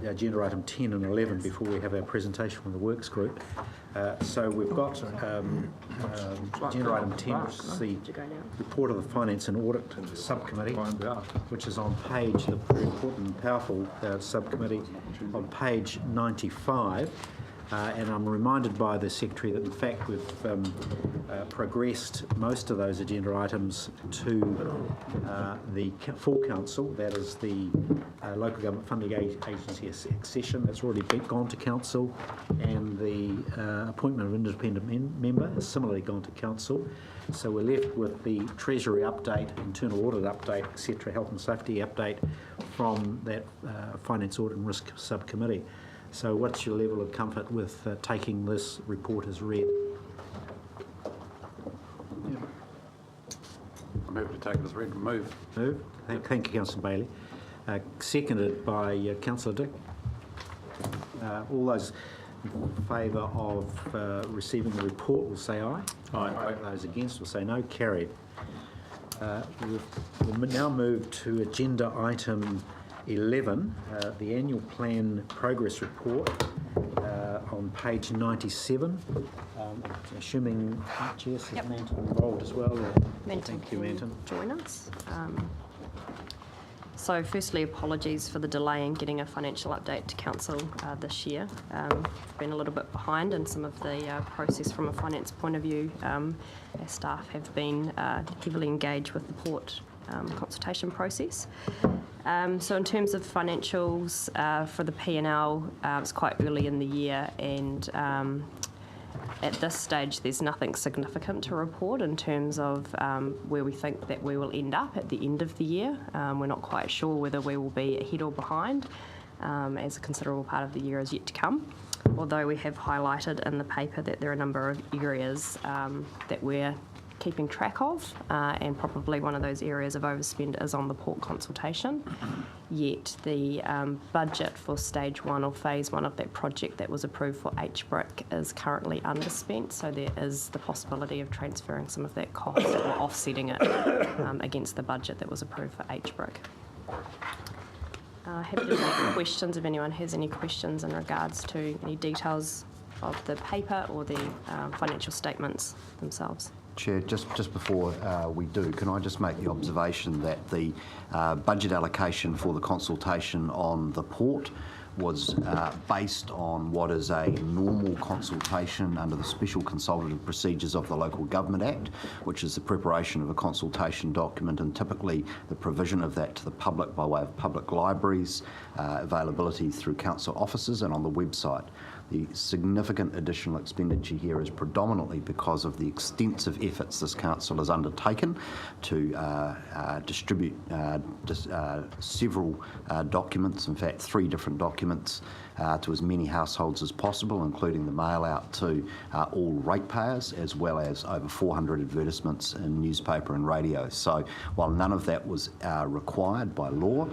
agenda item 10 and 11 before we have our presentation from the works group. So we've got agenda item 10, which is the report of the Finance and Audit Subcommittee, which is on page, the very important and powerful subcommittee, on page 95. And I'm reminded by the Secretary that in fact we've progressed most of those agenda items to the full council, that is the Local Government Funding Agency accession, that's already gone to council, and the appointment of independent member has similarly gone to council. So we're left with the Treasury update, internal audit update, etc., health and safety update from that Finance, Audit and Risk Subcommittee. So what's your level of comfort with taking this report as read? I'm happy to take it as read. Move. Move. Thank you, Councillor Bailey. Seconded by Councillor Dick. All those in favour of receiving the report will say aye. Aye. Those against will say no. Carried. We'll now move to agenda item 11, the annual plan progress report on page 97. Assuming Jess is Manton involved as well. Manton, thank you, Manton. Join us. So firstly, apologies for the delay in getting a financial update to council this year. Been a little bit behind in some of the process from a finance point of view. Our staff have been heavily engaged with the port consultation process. So in terms of financials for the P&L, it's quite early in the year, and at this stage there's nothing significant to report in terms of where we think that we will end up at the end of the year. We're not quite sure whether we will be ahead or behind, as a considerable part of the year is yet to come, although we have highlighted in the paper that there are a number of areas that we're keeping track of, and probably one of those areas of overspend is on the port consultation. Yet the budget for stage 1 or phase 1 of that project that was approved for HBRC is currently underspent, so there is the possibility of transferring some of that cost or offsetting it against the budget that was approved for HBRC. Happy to take questions if anyone has any questions in regards to any details of the paper or the financial statements themselves. Chair, just before we do, can I just make the observation that the budget allocation for the consultation on the port was based on what is a normal consultation under the Special Consultative Procedures of the Local Government Act, which is the preparation of a consultation document and typically the provision of that to the public by way of public libraries, availability through council offices and on the website. The significant additional expenditure here is predominantly because of the extensive efforts this council has undertaken to distribute several documents, in fact 3 different documents, to as many households as possible, including the mail out to all ratepayers, as well as over 400 advertisements in newspaper and radio. So while none of that was required by law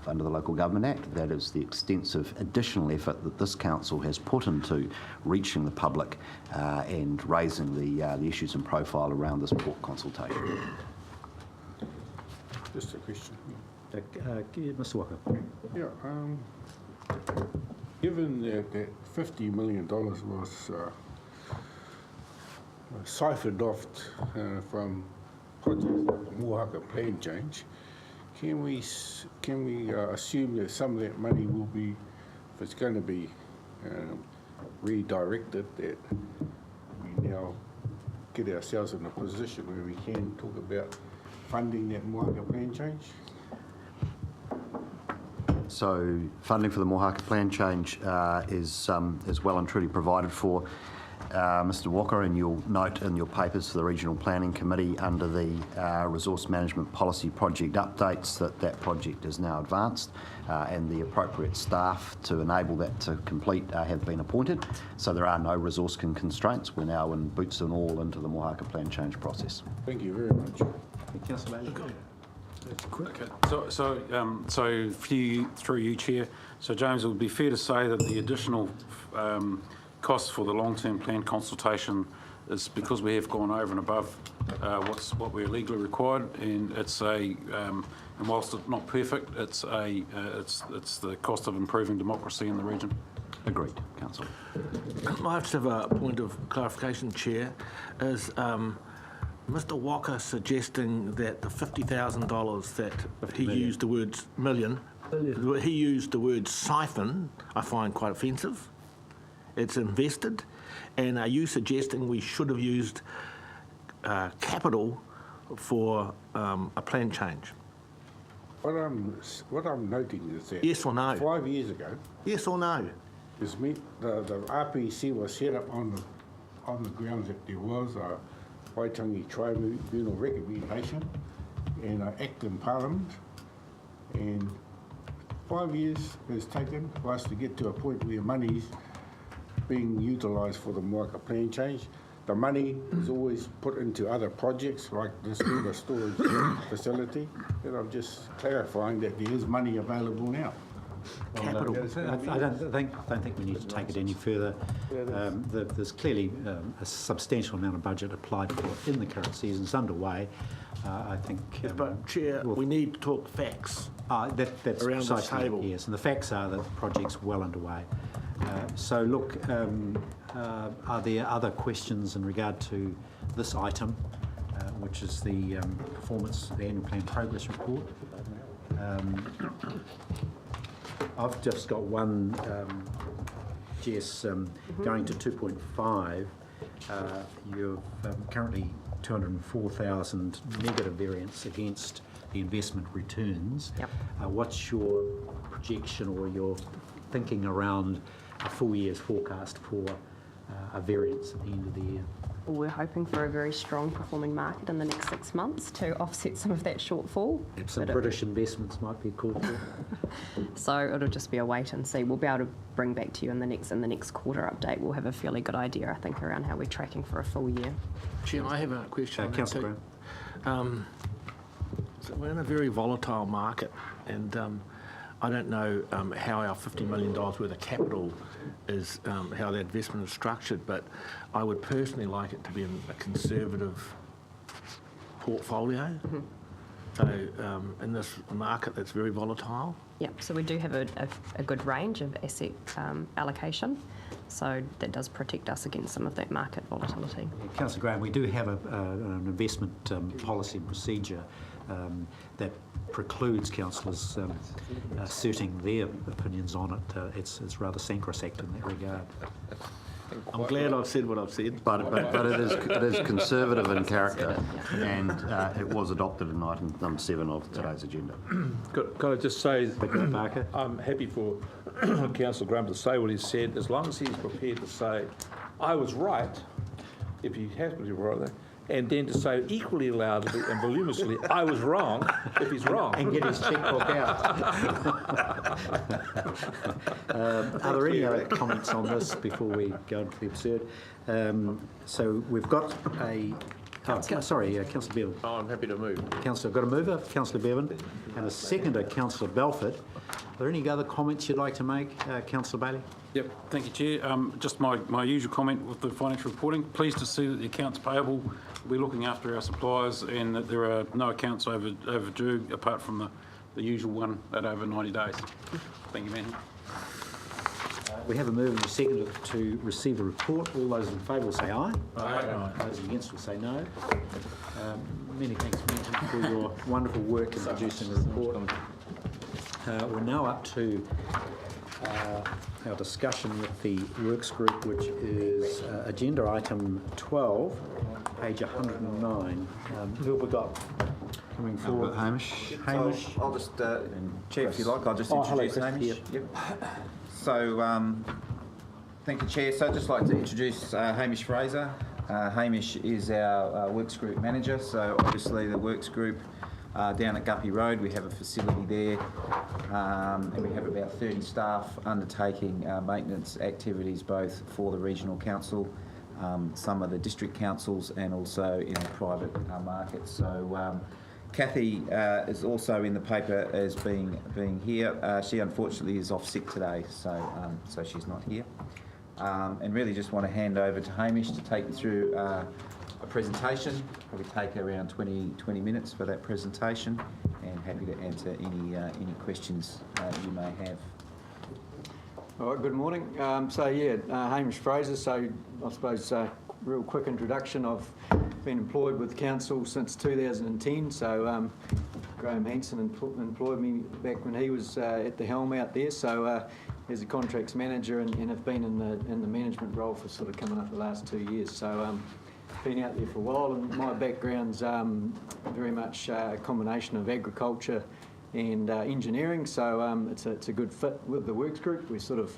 under the Local Government Act, that is the extensive additional effort that this council has put into reaching the public and raising the issues and profile around this port consultation. Just a question. Mr. Walker. Yeah. Given that $50 million was siphoned off from project Mohaka plan change, can we assume that some of that money will be, if it's going to be redirected, that we now get ourselves in a position where we can talk about funding that Mohaka plan change? So funding for the Mohaka plan change is well and truly provided for, Mr. Walker, and you'll note in your papers for the Regional Planning Committee under the Resource Management Policy Project updates that project is now advanced and the appropriate staff to enable that to complete have been appointed. So there are no resource constraints. We're now in boots and all into the Mohaka plan change process. Thank you very much. Councillor Bailey. Okay. So through you, Chair. So James, it would be fair to say that the additional cost for the long-term plan consultation is because we have gone over and above what we're legally required, and it's and whilst it's not perfect, it's the cost of improving democracy in the region. Agreed, Councillor. I just have a point of clarification, Chair. Is Mr. Walker suggesting that the $50,000 that he used the word million, he used the word siphon, I find quite offensive. It's invested. And are you suggesting we should have used capital for a plan change? What I'm noting is that Yes or no? 5 years ago, Yes or no? the RPC was set up on the grounds that there was a Waitangi tribunal recommendation and an act in Parliament, and 5 years has taken for us to get to a point where money's being utilised for the Moaka plan change. The money is always put into other projects like the storage facility, and I'm just clarifying that there is money available now. Capital. I don't think we need to take it any further. There's clearly a substantial amount of budget applied for in the current season. It's underway. I think. But Chair, we need to talk facts. That's around the precisely, table. yes, and the facts are that the project's well underway. So look, are there other questions in regard to this item, which is the annual plan progress report? I've just got one, Jess, going to 2.5. You've currently 204,000 negative variance against the investment returns. Yep. What's your projection or your thinking around a full year's forecast for a variance at the end of the year? We're hoping for a very strong performing market in the next 6 months to offset some of that shortfall. Some British investments might be called for. So it'll just be a wait and see. We'll be able to bring back to you in the next quarter update. We'll have a fairly good idea, I think, around how we're tracking for a full year. Chair, I have a question. on that Councillor too. Graham. So we're in a very volatile market, and I don't know how our $50 million worth of capital is, how that investment is structured, but I would personally like it to be in a conservative portfolio. Mm-hmm. So in this market that's very volatile. Yep, so we do have a good range of asset allocation, so that does protect us against some of that market volatility. Councillor Graham, we do have an investment policy and procedure that precludes councillors asserting their opinions on it. It's rather sacrosanct in that regard. I'm glad I've said what I've said. But it is conservative in character, and it was adopted in item number 7 of today's agenda. Can I just say, Barker? I'm happy for Councillor Graham to say what he said, as long as he's prepared to say, I was right, if he has to be right, and then to say equally loudly and voluminously, I was wrong, if he's wrong. And get his checkbook out. Are there any other comments on this before we go into the absurd? So we've got a... Councillor Bevan. Oh, I'm happy to move. Councillor, got a mover, Councillor Bevan, and a seconder, Councillor Belford. Are there any other comments you'd like to make, Councillor Bailey? Yep, thank you, Chair. Just my usual comment with the financial reporting. Pleased to see that the accounts payable, we're looking after our suppliers, and that there are no accounts overdue apart from the usual one at over 90 days. Thank you, man. We have a move and a seconder to receive a report. All those in favour will say aye. Aye. Those against will say no. Many thanks, Menton, for your wonderful work in producing the report. We're now up to our discussion with the Works Group, which is agenda item 12, page 109. Who have we got coming forward? Hamish. Hamish. So I'll just, Chair, if you like, I'll just introduce Hamish. Yep. So, thank you, Chair. So I'd just like to introduce Hamish Fraser. Hamish is our Works Group manager. So obviously the Works Group down at Guppy Road, we have a facility there, and we have about 30 staff undertaking maintenance activities both for the regional council, some of the district councils, and also in the private market. So Kathy is also in the paper as being here. She unfortunately is off sick today, so she's not here. and really just want to hand over to Hamish to take you through a presentation. Probably take around 20 minutes for that presentation, and happy to answer any questions you may have. All right, good morning. Hamish Fraser. So I suppose real quick introduction. I've been employed with the council since 2010. So Graham Hanson employed me back when he was at the helm out there. So as a contracts manager, and have been in the management role for sort of coming up the last 2 years. So been out there for a while, and my background's very much a combination of agriculture and engineering, so it's a good fit with the works group. We're sort of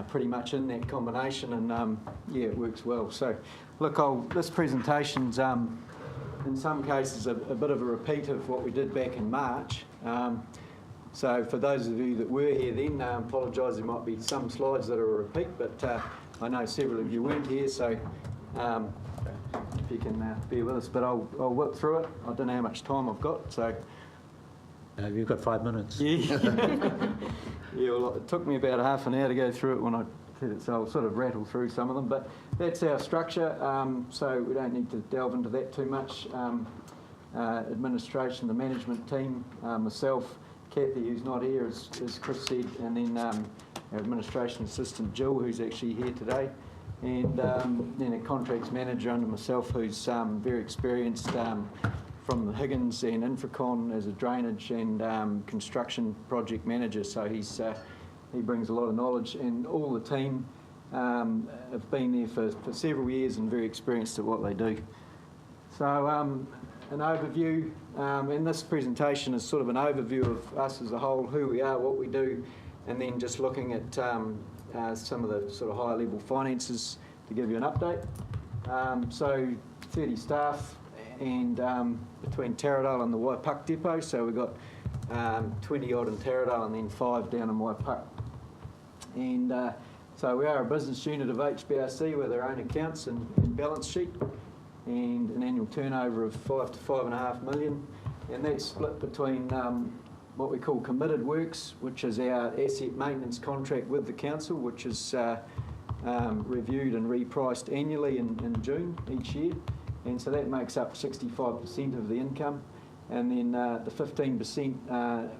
pretty much in that combination, and yeah, it works well. So look, this presentation's in some cases a bit of a repeat of what we did back in March. So for those of you that were here then, apologise, there might be some slides that are a repeat, but I know several of you weren't here, so if you can bear with us, but I'll whip through it. I don't know how much time I've got, so... You've got 5 minutes. Yeah. Yeah, well, it took me about half an hour to go through it when I did it, so I'll sort of rattle through some of them. But that's our structure, so we don't need to delve into that too much. Administration, the management team, myself, Kathy, who's not here, as Chris said, and then our administration assistant, Jill, who's actually here today, and then a contracts manager under myself, who's very experienced from the Higgins and Infracon as a drainage and construction project manager. So he brings a lot of knowledge, and all the team have been there for several years and very experienced at what they do. So an overview, and this presentation is sort of an overview of us as a whole, who we are, what we do, and then just looking at some of the sort of higher level finances to give you an update. So 30 staff, and between Taradale and the Waipuck depot, so we've got 20 odd in Taradale and then 5 down in Waipuck. And so we are a business unit of HBRC with our own accounts and balance sheet, and an annual turnover of 5 to 5.5 million, and that's split between what we call committed works, which is our asset maintenance contract with the council, which is reviewed and repriced annually in June each year. And so that makes up 65% of the income. And then the 15%,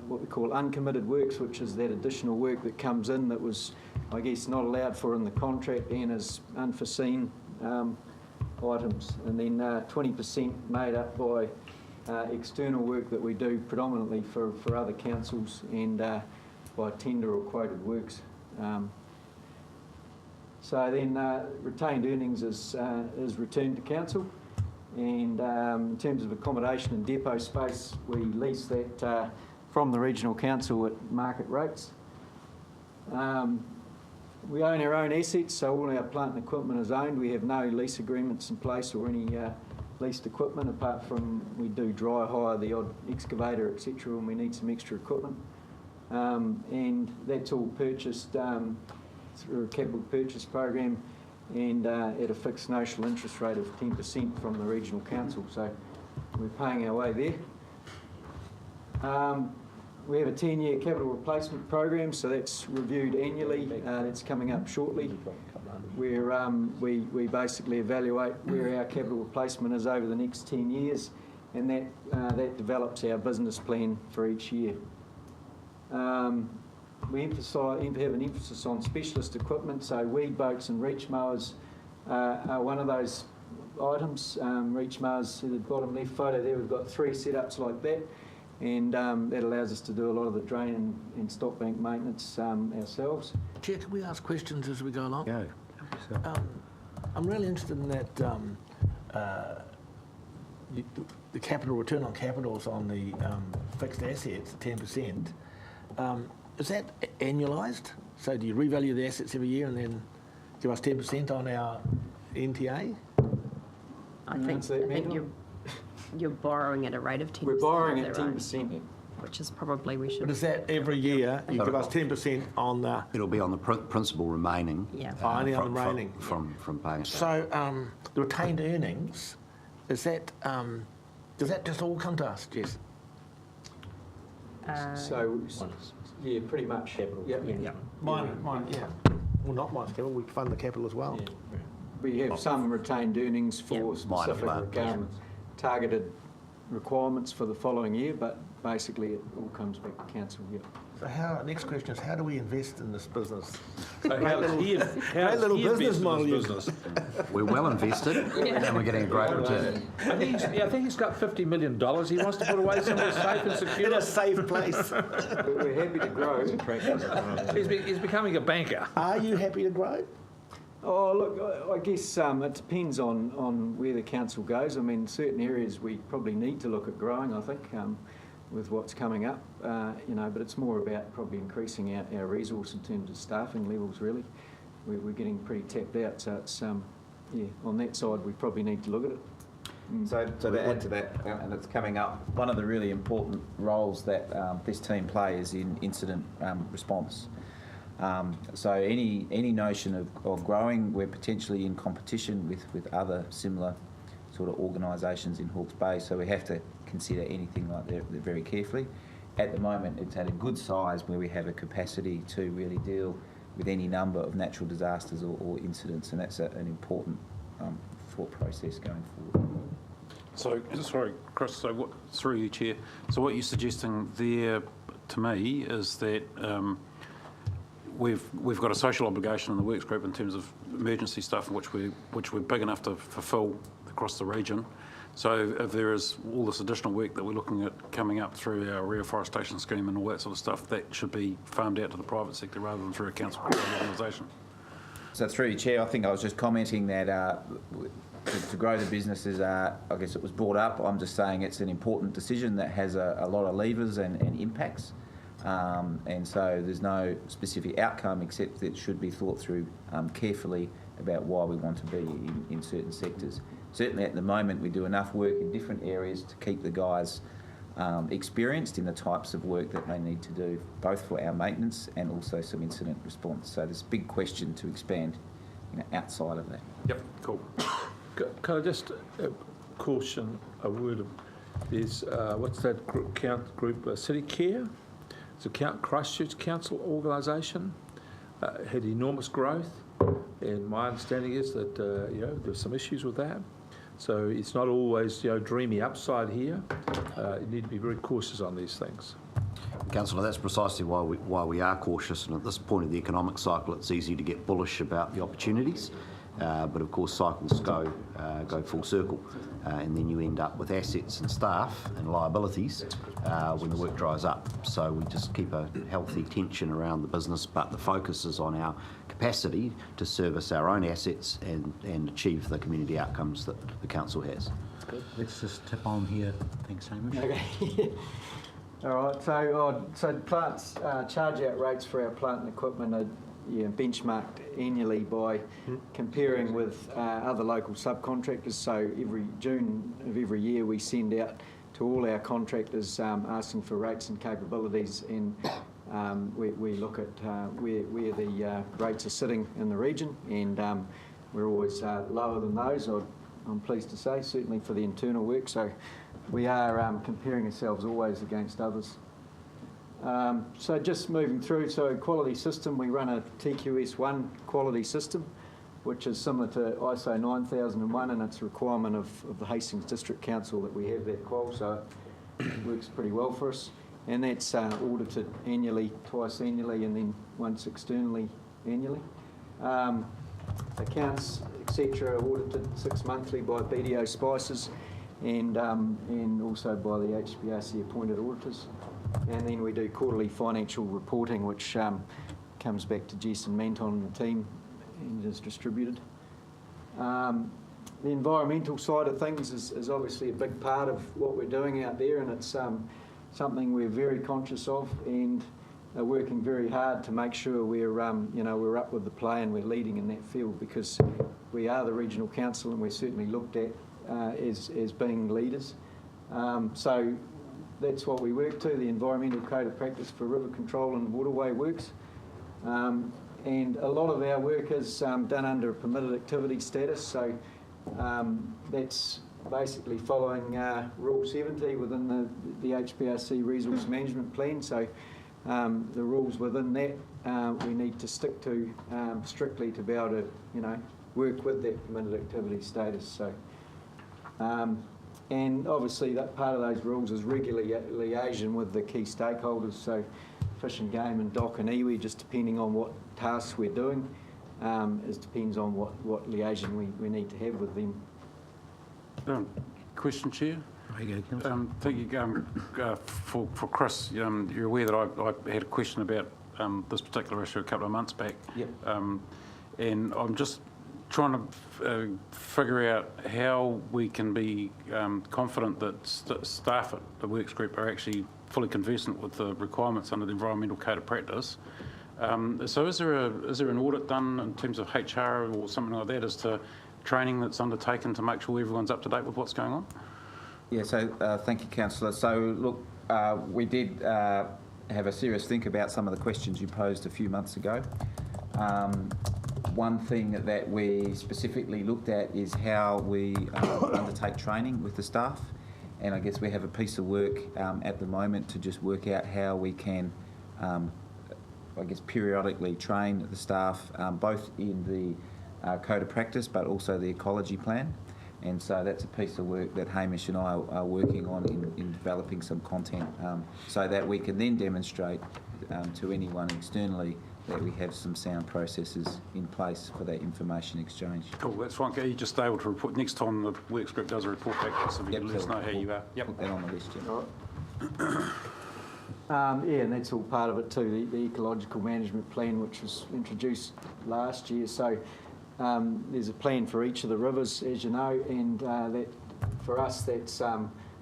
what we call uncommitted works, which is that additional work that comes in that was, I guess, not allowed for in the contract and is unforeseen items. And then 20% made up by external work that we do predominantly for other councils and by tender or quoted works. So then retained earnings is returned to council. And in terms of accommodation and depot space, we lease that from the regional council at market rates. We own our own assets, so all our plant and equipment is owned. We have no lease agreements in place or any leased equipment, apart from we do dry hire the odd excavator, etc., when we need some extra equipment. And that's all purchased through a capital purchase program, and at a fixed notional interest rate of 10% from the regional council. So we're paying our way there. We have a 10-year capital replacement program, so that's reviewed annually. That's coming up shortly, where we basically evaluate where our capital replacement is over the next 10 years, and that develops our business plan for each year. We have an emphasis on specialist equipment, so weed boats and reach mowers are one of those items. Reach mowers, see the bottom left photo there, we've got 3 setups like that, and that allows us to do a lot of the drain and stock bank maintenance ourselves. Chair, can we ask questions as we go along? Go. I'm really interested in that the capital return on capitals on the fixed assets, 10%. Is that annualised? So do you revalue the assets every year and then give us 10% on our NTA? I think you're borrowing at a rate of 10%. We're borrowing is at that right? 10%. Which is probably we should... But is that every year you give us 10% on the... It'll be on the principal remaining. Yeah. Only on the remaining. From paying. So the retained earnings, is that does that just all come to us, Jess? So, yeah, pretty much. Yeah. Mine, yeah. Well, not much capital, we fund the capital as well. We have some retained earnings for minor specific targeted requirements for the following year, but basically it all comes back to council, yeah. So next question is, how do we invest in this business? So how's he little business invested in model this you- business? We're well invested and we're getting a great return. I think he's got $50 million. He wants to put away somewhere safe and secure. In a safe place. We're happy to grow. He's becoming a banker. Are you happy to grow? Oh, look, I guess it depends on where the council goes. I mean, certain areas we probably need to look at growing, I think, with what's coming up, but it's more about probably increasing our resource in terms of staffing levels, really. We're getting pretty tapped out, so it's, on that side, we probably need to look at it. So to add to that, and it's coming up, one of the really important roles that this team play is in incident response. So any notion of growing, we're potentially in competition with other similar sort of organisations in Hawke's Bay, so we have to consider anything like that very carefully. At the moment, it's at a good size where we have a capacity to really deal with any number of natural disasters or incidents, and that's an important thought process going forward. So, sorry, Chris, so through you, Chair, so what you're suggesting there to me is that we've got a social obligation in the works group in terms of emergency stuff, which we're big enough to fulfil across the region. So if there is all this additional work that we're looking at coming up through our reforestation scheme and all that sort of stuff, that should be farmed out to the private sector rather than through a council organisation. So through you, Chair, I think I was just commenting that to grow the businesses, I guess it was brought up. I'm just saying it's an important decision that has a lot of levers and impacts. And so there's no specific outcome except that it should be thought through carefully about why we want to be in certain sectors. Certainly at the moment we do enough work in different areas to keep the guys experienced in the types of work that they need to do, both for our maintenance and also some incident response. So there's a big question to expand outside of that. Yep, cool. Can I just caution a word of there's what's that group City Care? It's a Christchurch Council organisation, had enormous growth, and my understanding is that there's some issues with that. So it's not always dreamy upside here. You need to be very cautious on these things. Councillor, that's precisely why we are cautious, and at this point of the economic cycle it's easy to get bullish about the opportunities, but of course cycles go full circle, and then you end up with assets and staff and liabilities when the work dries up. So we just keep a healthy tension around the business, but the focus is on our capacity to service our own assets and achieve the community outcomes that the council has. Let's just tip on here. Thanks, Hamish. Okay. All right, so plants, charge-out rates for our plant and equipment are benchmarked annually by comparing with other local subcontractors. So every June of every year we send out to all our contractors asking for rates and capabilities, and we look at where the rates are sitting in the region, and we're always lower than those, I'm pleased to say, certainly for the internal work. So we are comparing ourselves always against others. So just moving through, so quality system, we run a TQS1 quality system, which is similar to ISO 9001, and it's a requirement of the Hastings District Council that we have that qual, so it works pretty well for us. And that's audited annually, twice annually, and then once externally annually. Accounts, etc., are audited 6 monthly by BDO Spices and also by the HBRC appointed auditors. And then we do quarterly financial reporting, which comes back to Jess and Manton and the team and is distributed. The environmental side of things is obviously a big part of what we're doing out there, and it's something we're very conscious of and are working very hard to make sure we're up with the play and we're leading in that field, because we are the regional council and we're certainly looked at as being leaders. So that's what we work to, the Environmental Code of Practice for River Control and Waterway Works. And a lot of our work is done under a permitted activity status, so that's basically following Rule 70 within the HBRC Resource Management Plan. So the rules within that we need to stick to strictly to be able to, work with that permitted activity status. So, and obviously that part of those rules is regular liaison with the key stakeholders. So, Fish and Game and DOC and iwi, just depending on what tasks we're doing, it depends on what liaison we need to have with them. Question, Chair? There you go, Councillor. Thank you. For Chris, you're aware that I had a question about this particular issue a couple of months back. Yep. And I'm just trying to figure out how we can be confident that staff at the works group are actually fully conversant with the requirements under the Environmental Code of Practice. So is there an audit done in terms of HR or something like that as to training that's undertaken to make sure everyone's up to date with what's going on? Yeah, so thank you, Councillor. So look, we did have a serious think about some of the questions you posed a few months ago. One thing that we specifically looked at is how we undertake training with the staff, and I guess we have a piece of work at the moment to just work out how we can, I guess, periodically train the staff, both in the Code of Practice but also the ecology plan. And so that's a piece of work that Hamish and I are working on in developing some content so that we can then demonstrate to anyone externally that we have some sound processes in place for that information exchange. Cool, that's fine. Are you just able to report next time the works group does a report back to us, so you can let us know how you are? Yep. Put that on the list, yeah. All right. Yeah, and that's all part of it too, the ecological management plan, which was introduced last year. So there's a plan for each of the rivers, as you know, and that for us, that's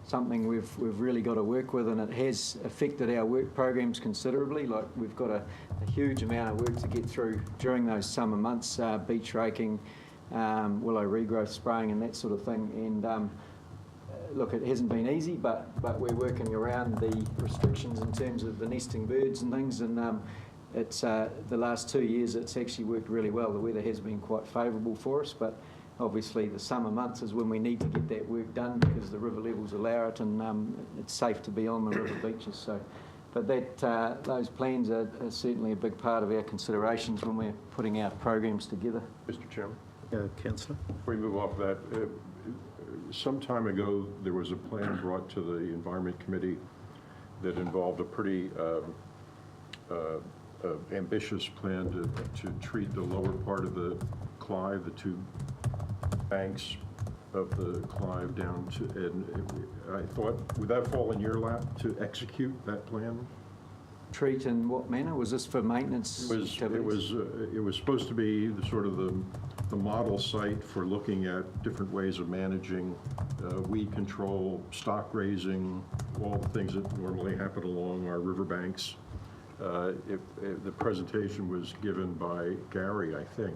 something we've really got to work with, and it has affected our work programs considerably. Like, we've got a huge amount of work to get through during those summer months, beach raking, willow regrowth spraying and that sort of thing. And look, it hasn't been easy, but we're working around the restrictions in terms of the nesting birds and things, and it's the last 2 years it's actually worked really well. The weather has been quite favourable for us, but obviously the summer months is when we need to get that work done because the river levels allow it, and it's safe to be on the river beaches. So, but those plans are certainly a big part of our considerations when we're putting our programs together. Mr. Chairman, Councillor. before we move off that, some time ago there was a plan brought to the Environment Committee that involved a pretty ambitious plan to treat the lower part of the Clyde, the two banks of the Clyde down to, and I thought, would that fall in your lap to execute that plan? Treat in what manner? Was this for maintenance? It was supposed to be the sort of the model site for looking at different ways of managing weed control, stock raising, all the things that normally happen along our riverbanks. The presentation was given by Gary, I think,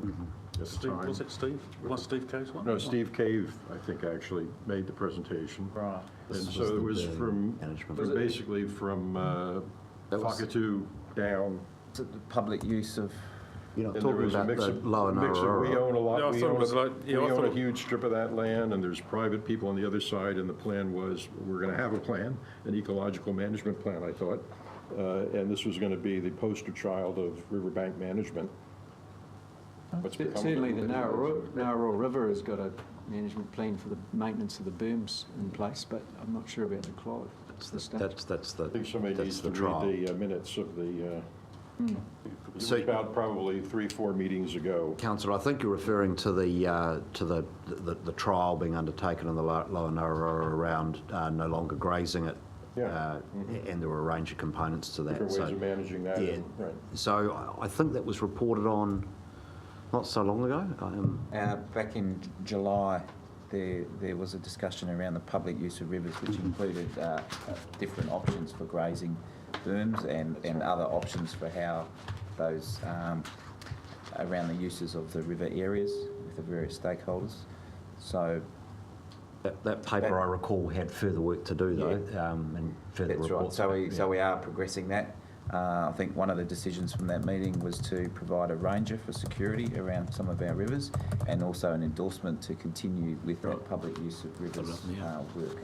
at the time. Was it Steve? Was Steve Cave's one? No, Steve Cave, I think, actually made the presentation. Right. And so it was from basically from Whakatu down. The public use of... You're not And there talking was a about mix the of- lower mix of- We Narara. own a lot. Yeah, I we thought it own was like- yeah, I we own thought a it- huge strip of that land, and there's private people on the other side, and the plan was, we're going to have a plan, an ecological management plan, I thought, and this was going to be the poster child of riverbank management. What's become of Certainly it? the Narara River has got a management plan for the maintenance of the berms in place, but I'm not sure about the Clyde. That's I think somebody needs to trial. read the minutes of the, it was So- about probably 3-4 meetings ago. Councillor, I think you're referring to the trial being undertaken in the lower Narara around no longer grazing it. Yeah. And there were a range of components to that. Different ways of managing that. Yeah. Right. So I think that was reported on not so long ago. back in July, there was a discussion around the public use of rivers, which included different options for grazing berms and other options for how those, around the uses of the river areas with the various stakeholders. So That paper, I recall, had further work to do, though, and further that's right. reports. So we are progressing that. I think one of the decisions from that meeting was to provide a ranger for security around some of our rivers, and also an endorsement to continue with that public use of rivers work.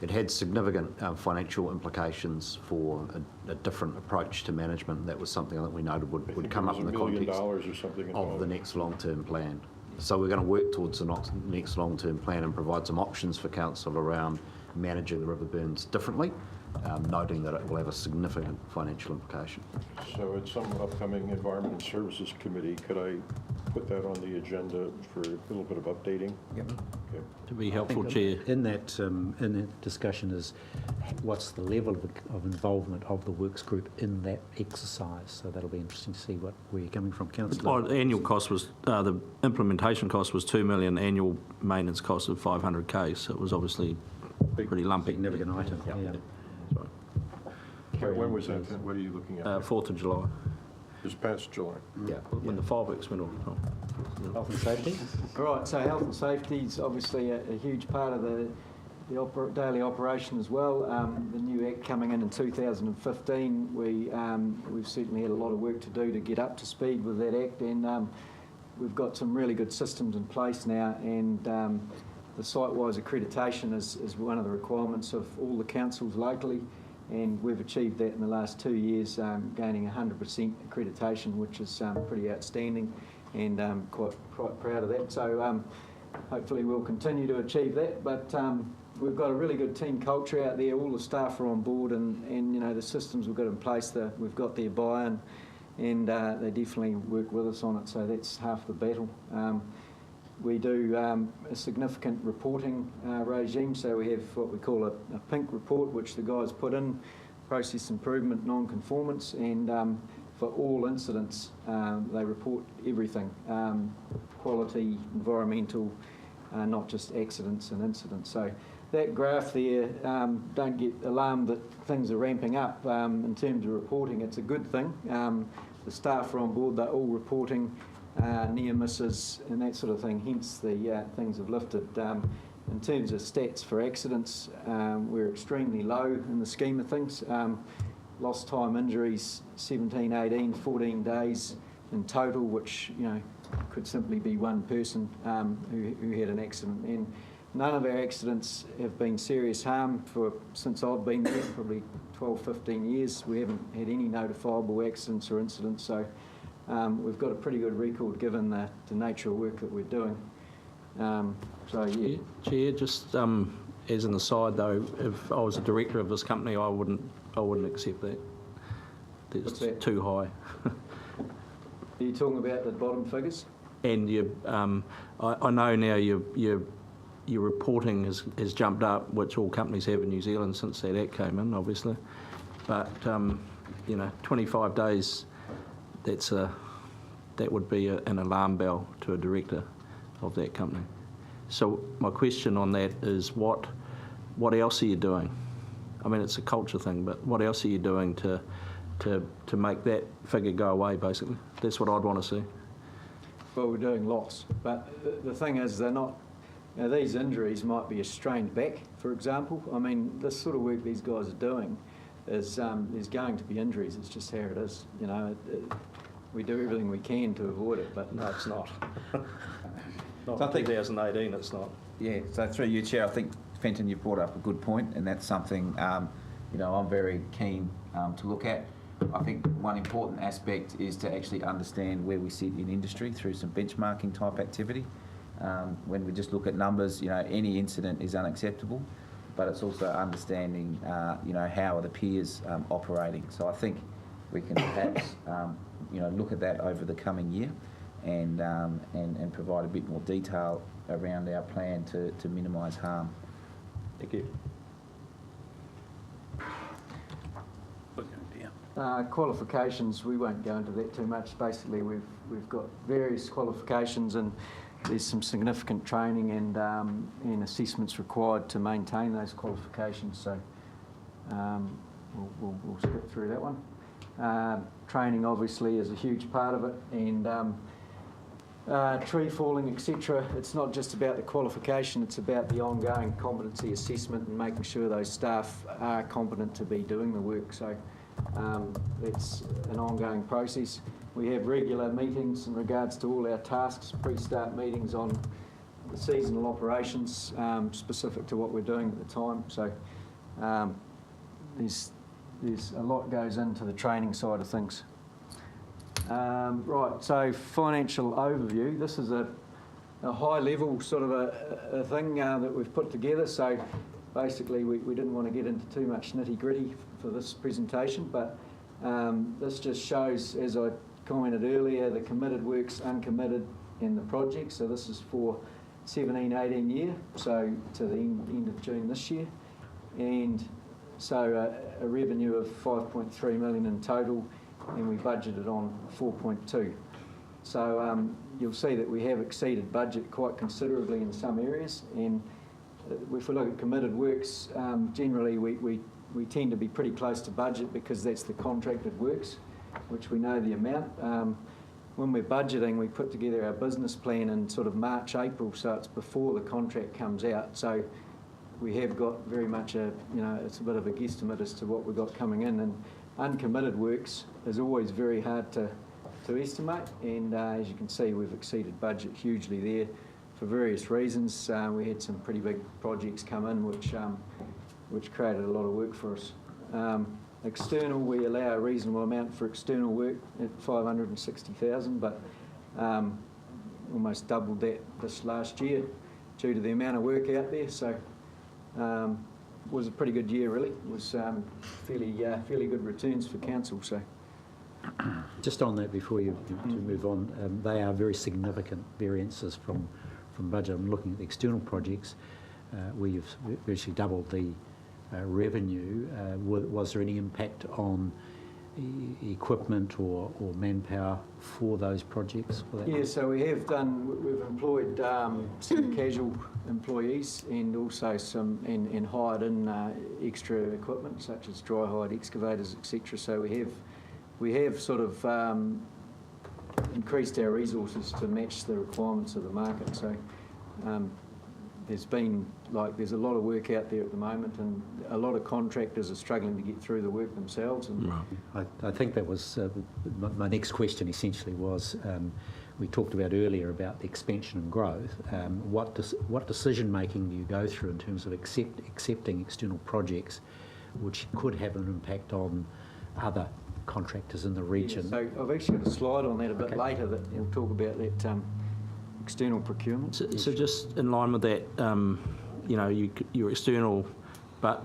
it had significant financial implications for a different approach to management. That was something that we noted would come up in the context $1 million or something of the next long-term plan. So we're going to work towards the next long-term plan and provide some options for council around managing the river burns differently, noting that it will have a significant financial implication. So at some upcoming Environment and Services Committee, could I put that on the agenda for a little bit of updating? Yep. Okay. To be helpful, Chair. In that discussion is what's the level of involvement of the works group in that exercise. So that'll be interesting to see where you're coming from, Councillor. The annual cost was, the implementation cost was 2 million, annual maintenance cost of 500K, so it was obviously pretty lumpy. Significant item. Yeah. Yeah. Sorry. When was that? What are you looking at? 4th of July, This past July? yeah, when the fireworks went off. Health and safety. Right, so health and safety is obviously a huge part of the daily operation as well. The new Act coming in 2015, we've certainly had a lot of work to do to get up to speed with that Act, and we've got some really good systems in place now, and the site-wise accreditation is one of the requirements of all the councils locally, and we've achieved that in the last 2 years, gaining 100% accreditation, which is pretty outstanding, and quite proud of that. So hopefully we'll continue to achieve that, but we've got a really good team culture out there. All the staff are on board, and you know, the systems we've got in place, we've got their buy-in, and they definitely work with us on it, so that's half the battle. We do a significant reporting regime, so we have what we call a pink report, which the guys put in, process improvement, non-conformance, and for all incidents, they report everything, quality, environmental, not just accidents and incidents. So that graph there, don't get alarmed that things are ramping up in terms of reporting. It's a good thing. The staff are on board, they're all reporting near misses and that sort of thing, hence the things have lifted. In terms of stats for accidents, we're extremely low in the scheme of things. Lost time injuries, 17, 18, 14 days in total, which, you know, could simply be one person who had an accident. And none of our accidents have been serious harm since I've been there, probably 12, 15 years. We haven't had any notifiable accidents or incidents, so we've got a pretty good record given the nature of work that we're doing. So yeah. Chair, just as an aside though, if I was a director of this company, I wouldn't accept that. It's too high. Are you talking about the bottom figures? And I know now your reporting has jumped up, which all companies have in New Zealand since that Act came in, obviously. But you know, 25 days, that would be an alarm bell to a director of that company. So my question on that is, what else are you doing? I mean, it's a culture thing, but what else are you doing to make that figure go away, basically? That's what I'd want to see. Well, we're doing lots, but the thing is, they're not, you know, these injuries might be a strained back, for example. I mean, this sort of work these guys are doing is, there's going to be injuries, it's just how it is, you know. We do everything we can to avoid it, but No, it's not. Not So I think- 2018, it's not. Yeah, so through you, Chair, I think, Fenton, you brought up a good point, and that's something, you know, I'm very keen to look at. I think one important aspect is to actually understand where we sit in industry through some benchmarking type activity. When we just look at numbers, you know, any incident is unacceptable, but it's also understanding, you know, how are the peers operating. So I think we can perhaps, you know, look at that over the coming year and provide a bit more detail around our plan to minimise harm. Thank you. qualifications, we won't go into that too much. Basically, we've got various qualifications, and there's some significant training and assessments required to maintain those qualifications. So we'll skip through that one. Training obviously is a huge part of it, and tree falling, etc. It's not just about the qualification, it's about the ongoing competency assessment and making sure those staff are competent to be doing the work. So it's an ongoing process. We have regular meetings in regards to all our tasks, pre-start meetings on the seasonal operations specific to what we're doing at the time. So there's a lot goes into the training side of things. Right, so financial overview. This is a high level sort of a thing that we've put together. So basically we didn't want to get into too much nitty gritty for this presentation, but this just shows, as I commented earlier, the committed works, uncommitted, and the project. So this is for 17-18 year, so to the end of June this year. And so a revenue of 5.3 million in total, and we budgeted on 4.2. So you'll see that we have exceeded budget quite considerably in some areas, and if we look at committed works, generally we tend to be pretty close to budget because that's the contracted works, which we know the amount. When we're budgeting, we put together our business plan in sort of March, April, so it's before the contract comes out. So we have got very much it's a bit of a guesstimate as to what we've got coming in. And uncommitted works is always very hard to estimate, and as you can see, we've exceeded budget hugely there for various reasons. We had some pretty big projects come in which created a lot of work for us. External, we allow a reasonable amount for external work at 560,000, but almost doubled that this last year due to the amount of work out there. So was a pretty good year, really. It was fairly good returns for council. So Just on that, before you move on, they are very significant variances from budget. I'm looking at the external projects. We've virtually doubled the revenue. Was there any impact on equipment or manpower for those projects? For that? yeah, so we've employed some casual employees and also some and hired in extra equipment such as dry hide excavators, etc. So we have sort of increased our resources to match the requirements of the market. So there's a lot of work out there at the moment, and a lot of contractors are struggling to get through the work themselves. And I think that was my next question. Essentially, was we talked about earlier about the expansion and growth. What decision making do you go through in terms of accepting external projects, which could have an impact on other contractors in the region? Yeah, so I've actually got a slide on that a bit later that will talk about that external procurement. So just in line with that, your external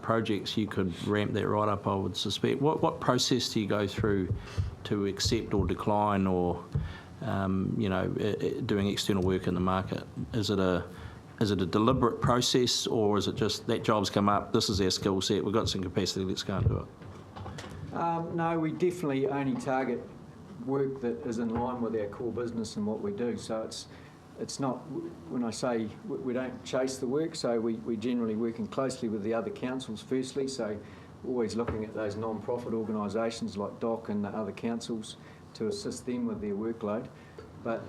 projects, you could ramp that right up, I would suspect. What process do you go through to accept or decline or, doing external work in the market? Is it a deliberate process, or is it just that job's come up, this is our skill set, we've got some capacity, let's go and do it? No, we definitely only target work that is in line with our core business and what we do. So it's not, when I say we don't chase the work, so we generally working closely with the other councils firstly, so always looking at those non-profit organisations like DOC and the other councils to assist them with their workload. But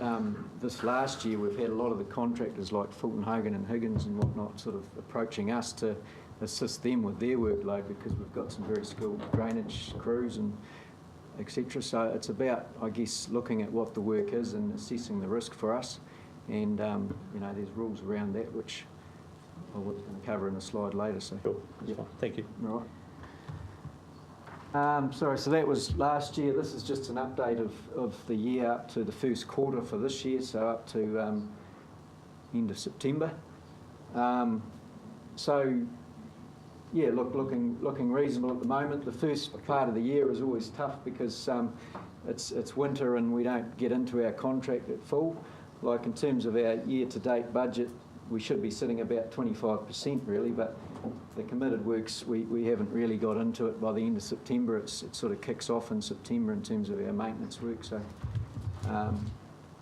this last year we've had a lot of the contractors like Fulton Hogan and Higgins and whatnot sort of approaching us to assist them with their workload because we've got some very skilled drainage crews and etc. So it's about, I guess, looking at what the work is and assessing the risk for us. And there's rules around that which I'll cover in a slide later. So Sure. That's fine. Thank you. All right. Sorry, so that was last year. This is just an update of the year up to the first quarter for this year, so up to end of September. Yeah, looking reasonable at the moment. The first part of the year is always tough because it's winter and we don't get into our contract at full. Like in terms of our year-to-date budget, we should be sitting about 25% really, but the committed works, we haven't really got into it by the end of September. It sort of kicks off in September in terms of our maintenance work. So,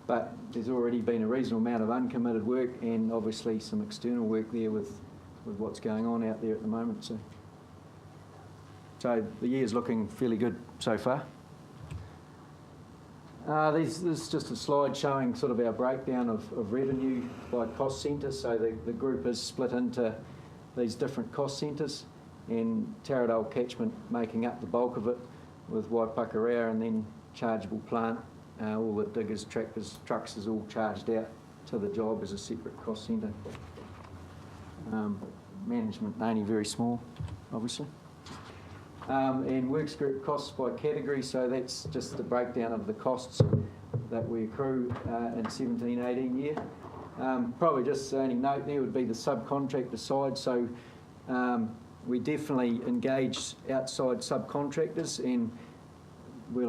but there's already been a reasonable amount of uncommitted work and obviously some external work there with what's going on out there at the moment. So the year's looking fairly good so far. This is just a slide showing sort of our breakdown of revenue by cost centre. So the group is split into these different cost centres, and Taradale catchment making up the bulk of it, with Waipukurau and then chargeable plant. All the diggers, tractors, trucks is all charged out to the job as a separate cost centre. Management only very small, obviously. And works group costs by category, so that's just the breakdown of the costs that we accrue in 17-18 year. Probably just the only note there would be the subcontractor side, so we definitely engage outside subcontractors, and we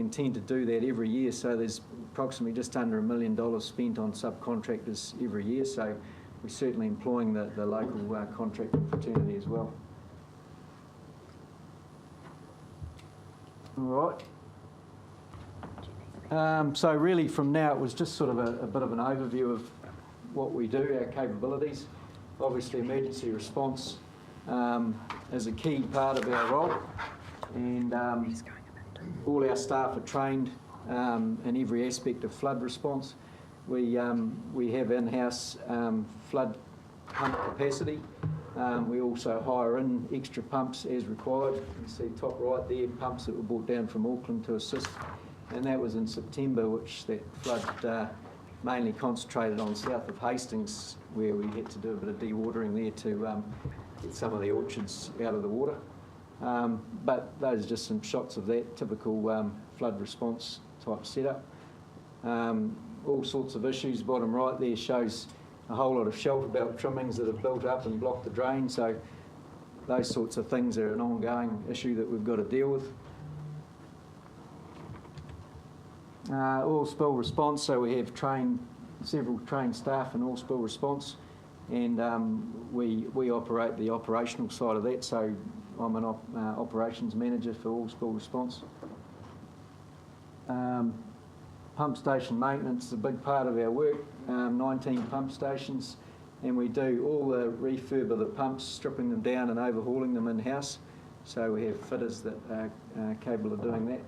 intend to do that every year, so there's approximately just under $1 million spent on subcontractors every year, so we're certainly employing the local contractor fraternity as well. All right. So really from now it was just sort of a bit of an overview of what we do, our capabilities. Obviously emergency response is a key part of our role, and all our staff are trained in every aspect of flood response. We have in-house flood pump capacity. We also hire in extra pumps as required. You can see top right there, pumps that were brought down from Auckland to assist. And that was in September, which that flood mainly concentrated on south of Hastings, where we had to do a bit of dewatering there to get some of the orchards out of the water. But those are just some shots of that typical flood response type setup. All sorts of issues. Bottom right there shows a whole lot of shelter belt trimmings that have built up and blocked the drain, so those sorts of things are an ongoing issue that we've got to deal with. Oil spill response, so we have several trained staff in oil spill response, and we operate the operational side of that, so I'm an operations manager for oil spill response. Pump station maintenance is a big part of our work, 19 pump stations, and we do all the refurb of the pumps, stripping them down and overhauling them in-house. So we have fitters that are capable of doing that,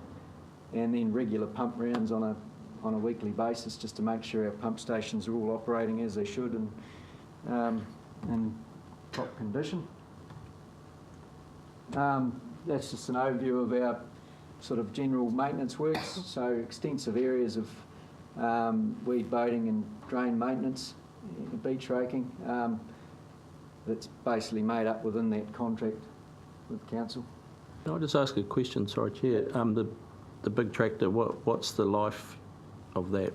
and then regular pump rounds on a weekly basis just to make sure our pump stations are all operating as they should and in top condition. That's just an overview of our sort of general maintenance works, so extensive areas of weed baiting and drain maintenance, beach raking, that's basically made up within that contract with council. Can I just ask a question? Sorry, Chair. The big tractor, what's the life of that?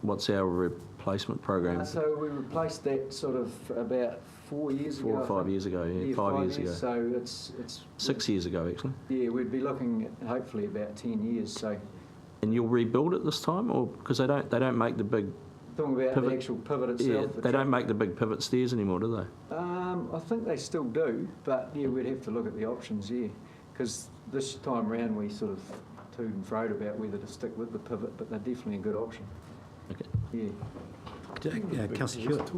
What's our replacement program? So we replaced that sort of about 4 years ago. 4 or 5 years ago, yeah, 5 years ago. So it's 6 years ago, actually. Yeah, we'd be looking at hopefully about 10 years. So. And you'll rebuild it this time, or because they don't make the big. Talking about pivot, the actual pivot itself. Yeah, they don't make the big pivot stairs anymore, do they? I think they still do, but yeah, we'd have to look at the options, yeah, because this time round we sort of toed and froed about whether to stick with the pivot, but they're definitely a good option. Okay. Yeah. Councillor Hewitt.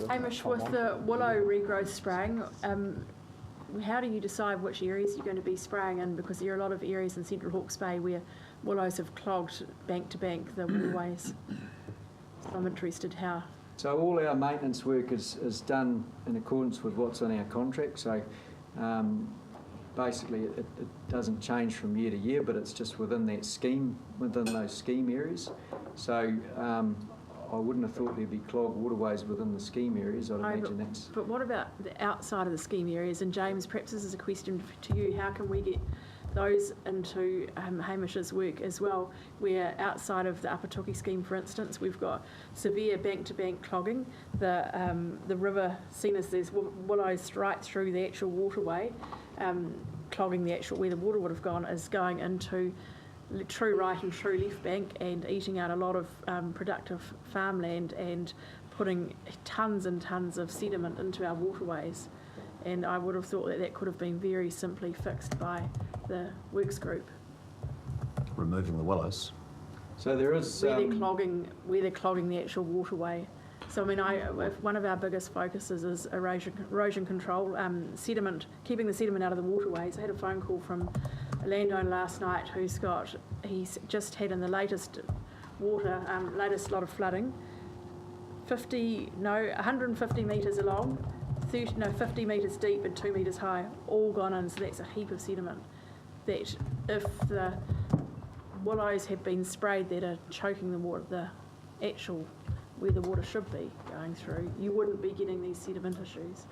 Hamish, with the willow regrowth spraying, how do you decide which areas you're going to be spraying in? Because there are a lot of areas in Central Hawke's Bay where willows have clogged bank to bank the waterways. So I'm interested how. So all our maintenance work is done in accordance with what's on our contract. So basically it doesn't change from year to year, but it's just within that scheme, within those scheme areas. So I wouldn't have thought there'd be clogged waterways within the scheme areas. I'd imagine that's. But what about the outside of the scheme areas? And James, perhaps this is a question to you. How can we get those into Hamish's work as well, where outside of the Apatoki scheme, for instance, we've got severe bank-to-bank clogging. The river, seen as there's willows right through the actual waterway, clogging the actual where the water would have gone, is going into true right and true left bank and eating out a lot of productive farmland and putting tons and tons of sediment into our waterways. And I would have thought that that could have been very simply fixed by the works group. Removing the willows. So there is where they're clogging the actual waterway. So I mean, one of our biggest focuses is erosion control, sediment, keeping the sediment out of the waterways. I had a phone call from a landowner last night he's just had in the latest latest lot of flooding, 150 metres along, 50 metres deep and 2 metres high, all gone in. So that's a heap of sediment that if the willows had been sprayed that are choking the water, the actual where the water should be going through, you wouldn't be getting these sediment issues.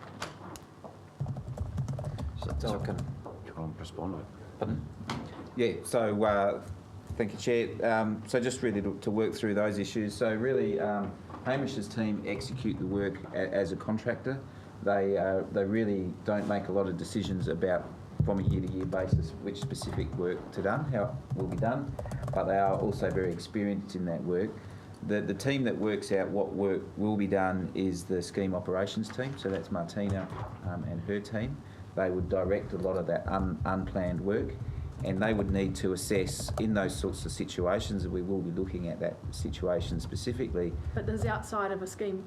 So I can, do you want to respond? Yeah, so thank you, Chair. So just really to work through those issues. So really, Hamish's team execute the work as a contractor. They really don't make a lot of decisions about from a year-to-year basis which specific work how will be done, but they are also very experienced in that work. The team that works out what work will be done is the scheme operations team, so that's Martina and her team. They would direct a lot of that unplanned work, and they would need to assess in those sorts of situations, that we will be looking at that situation specifically. But there's outside of a scheme.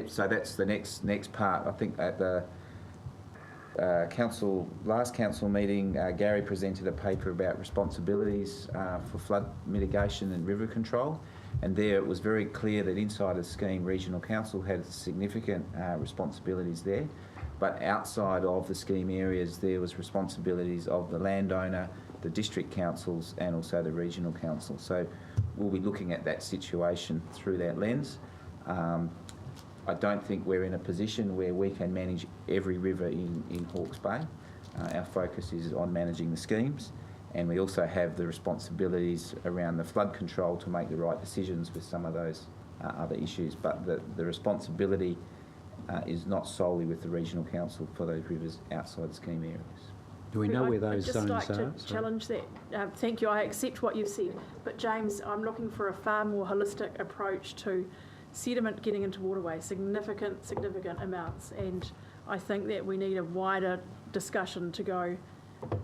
So that's the next part. I think at the last council meeting, Gary presented a paper about responsibilities for flood mitigation and river control, and there it was very clear that inside the scheme, Regional Council had significant responsibilities there, but outside of the scheme areas, there was responsibilities of the landowner, the district councils, and also the regional council. So we'll be looking at that situation through that lens. I don't think we're in a position where we can manage every river in Hawke's Bay. Our focus is on managing the schemes, and we also have the responsibilities around the flood control to make the right decisions with some of those other issues. But the responsibility is not solely with the regional council for those rivers outside the scheme areas. Do we know where those zones are? I'd just like to challenge that. Thank you, I accept what you've said. But James, I'm looking for a far more holistic approach to sediment getting into waterways, significant amounts. And I think that we need a wider discussion to go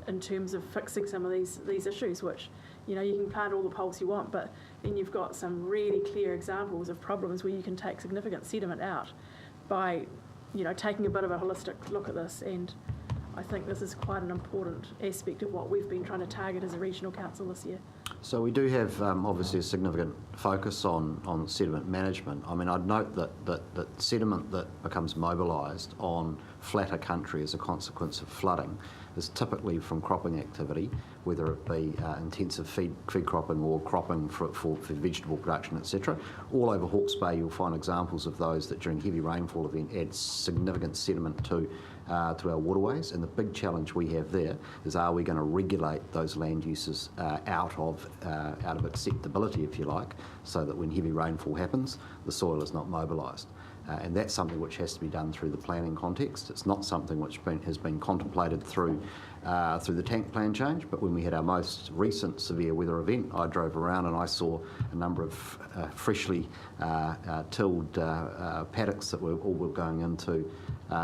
in terms of fixing some of these issues, which, you know, you can plant all the poles you want, but then you've got some really clear examples of problems where you can take significant sediment out by, you know, taking a bit of a holistic look at this. And I think this is quite an important aspect of what we've been trying to target as a regional council this year. So we do have obviously a significant focus on sediment management. I mean, I'd note that sediment that becomes mobilised on flatter country as a consequence of flooding is typically from cropping activity, whether it be intensive feed cropping or cropping for vegetable production, etc. All over Hawke's Bay you'll find examples of those that during heavy rainfall event add significant sediment to our waterways, and the big challenge we have there is, are we going to regulate those land uses out of acceptability, if you like, so that when heavy rainfall happens, the soil is not mobilised. And that's something which has to be done through the planning context. It's not something which has been contemplated through the tank plan change, but when we had our most recent severe weather event, I drove around and I saw a number of freshly tilled paddocks that all were going into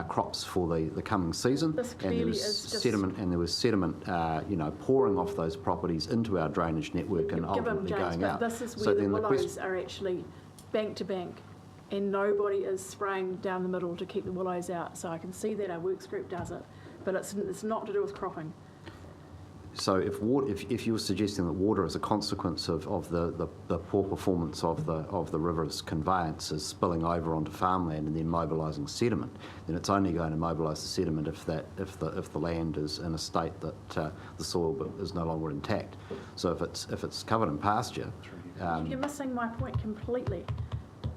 crops for the coming season. This and there was is just sediment, pouring off those properties into our drainage network and ultimately going out. This is where the willows are actually bank to bank, and nobody is spraying down the middle to keep the willows out. So I can see that our works group does it, but it's not to do with cropping. So if you're suggesting that water is a consequence of the poor performance of the river's conveyance is spilling over onto farmland and then mobilising sediment, then it's only going to mobilise the sediment if the land is in a state that the soil is no longer intact. So if it's covered in pasture, you're missing my point completely.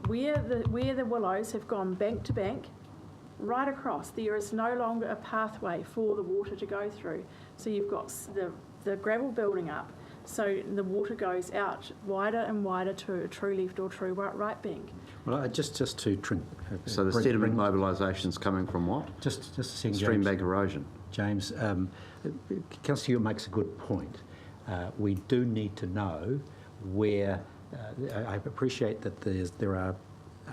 Where the willows have gone bank to bank, right across, there is no longer a pathway for the water to go through. So you've got the gravel building up, so the water goes out wider and wider to a true left or true right bank. Well, just to so the sediment mobilisation is coming from what? Just a second, stream bank erosion. James, Councillor Hewitt makes a good point. We do need to know where. I appreciate that there are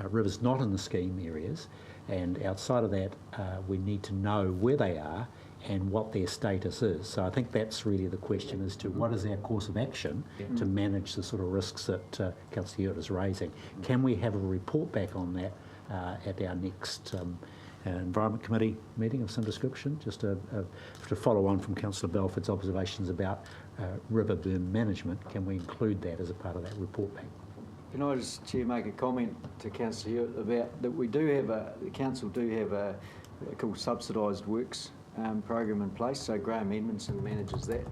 rivers not in the scheme areas, and outside of that, we need to know where they are and what their status is. So I think that's really the question as to what is our course of action to manage the sort of risks that Councillor Hewitt is raising. Can we have a report back on that at our next Environment Committee meeting of some description, just to follow on from Councillor Belford's observations about river berm management? Can we include that as a part of that report back? Can I just, Chair, make a comment to Councillor Hewitt about that the council do have a called subsidised works program in place, so Graham Edmondson manages that,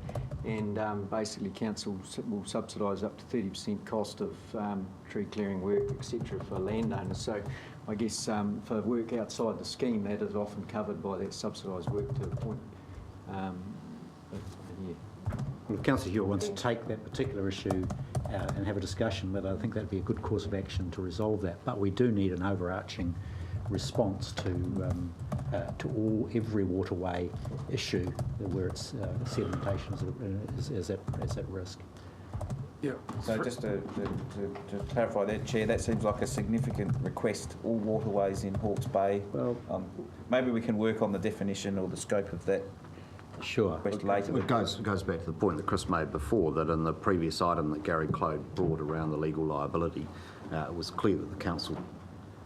and basically council will subsidise up to 30% cost of tree clearing work, etc. for landowners. So I guess for work outside the scheme, that is often covered by that subsidised work to a point. Well, if Councillor Hewitt wants to take that particular issue and have a discussion with it, I think that'd be a good course of action to resolve that. But we do need an overarching response to every waterway issue where its sedimentation is at risk. Yeah. So just to clarify that, Chair, that seems like a significant request, all waterways in Hawke's Bay. Well, maybe we can work on the definition or the scope of that sure. request later. It goes back to the point that Chris made before, that in the previous item that Gary Clode brought around the legal liability, it was clear that the council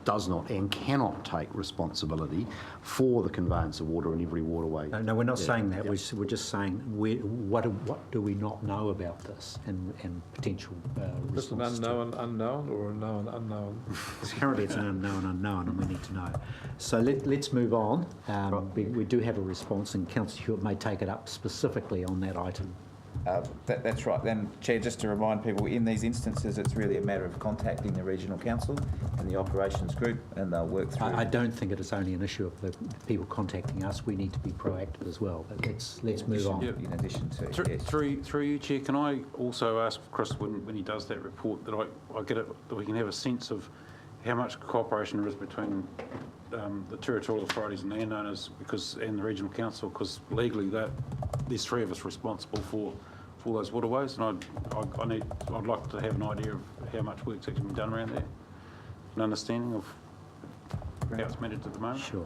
does not and cannot take responsibility for the conveyance of water in every waterway. No, we're not saying that. Yep. We're just saying what do we not know about this and potential Just an responses unknown or a known unknown? Currently it's an unknown and we need to know. So let's move on. We do have a response and Councillor Hewitt may take it up specifically on that item. That's right. Then, Chair, just to remind people, in these instances, it's really a matter of contacting the regional council and the operations group, and they'll work through. I don't think it is only an issue of the people contacting us. We need to be proactive as well. But let's move on. Yep. In addition to yes. Through you, Chair, can I also ask Chris when he does that report that I get it, that we can have a sense of how much cooperation there is between the territorial authorities and landowners and the regional council, because legally there's three of us responsible for those waterways, and I'd like to have an idea of how much work's actually been done around there, an understanding of how it's managed at the moment. Sure.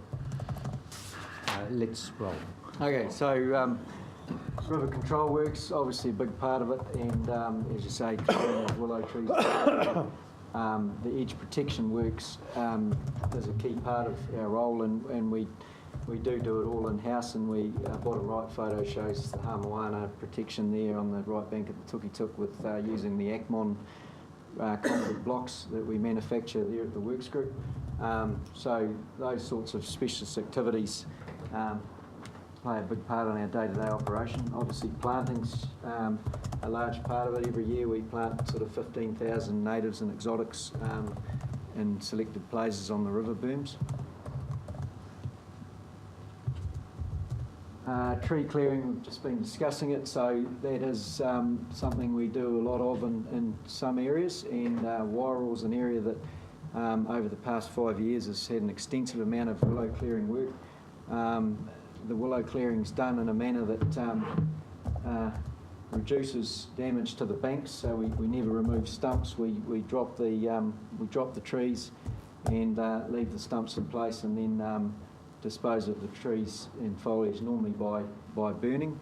Let's roll. Okay, so river control works, obviously a big part of it, and as you say, clearing of willow trees. The edge protection works is a key part of our role, and we do it all in-house, and bottom right photo shows the Hamawana protection there on the right bank of the Tukituk with using the Acmon concrete blocks that we manufacture there at the Works Group. So those sorts of specialist activities play a big part in our day-to-day operation. Obviously planting's a large part of it. Every year we plant sort of 15,000 natives and exotics in selected places on the river berms. Tree clearing, we've just been discussing it, so that is something we do a lot of in some areas, and Wairoa's an area that over the past 5 years has had an extensive amount of willow clearing work. The willow clearing's done in a manner that reduces damage to the banks, so we never remove stumps. We drop the trees and leave the stumps in place, and then dispose of the trees and foliage normally by burning.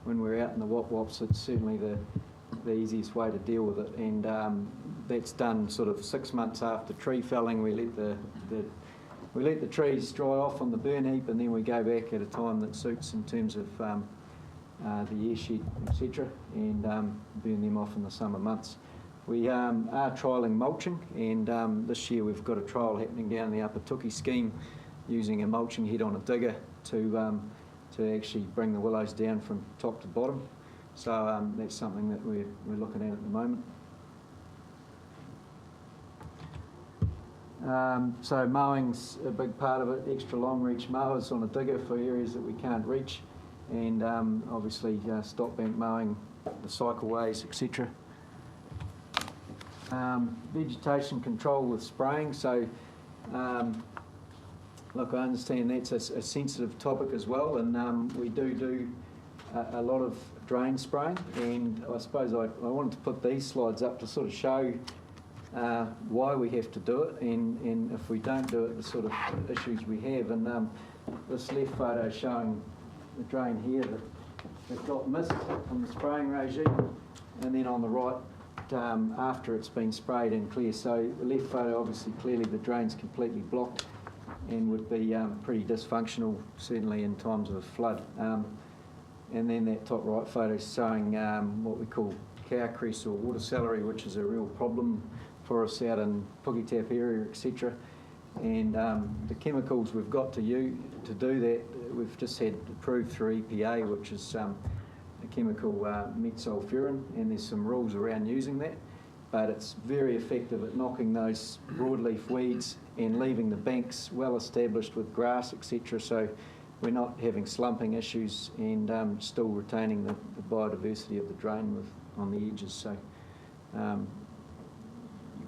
When we're out in the wop-wops, it's certainly the easiest way to deal with it, and that's done sort of 6 months after tree felling. We let the trees dry off on the burn heap, and then we go back at a time that suits in terms of the airshed, etc., and burn them off in the summer months. We are trialling mulching, and this year we've got a trial happening down the Upper Tuki scheme using a mulching head on a digger to actually bring the willows down from top to bottom. So that's something that we're looking at the moment. So mowing's a big part of it, extra long reach mowers on a digger for areas that we can't reach, and obviously stop bank mowing, the cycleways, etc. Vegetation control with spraying, so look, I understand that's a sensitive topic as well, and we do a lot of drain spraying, and I suppose I wanted to put these slides up to sort of show why we have to do it, and if we don't do it, the sort of issues we have. And this left photo showing the drain here that got missed from the spraying regime, and then on the right after it's been sprayed and clear. So the left photo, obviously clearly the drain's completely blocked and would be pretty dysfunctional, certainly in times of a flood. And then that top right photo is showing what we call cow cress or water celery, which is a real problem for us out in Puketap area, etc. And the chemicals we've got to do that, we've just had approved through EPA, which is a chemical metsulfurin, and there's some rules around using that, but it's very effective at knocking those broadleaf weeds and leaving the banks well established with grass, etc. So we're not having slumping issues and still retaining the biodiversity of the drain on the edges. So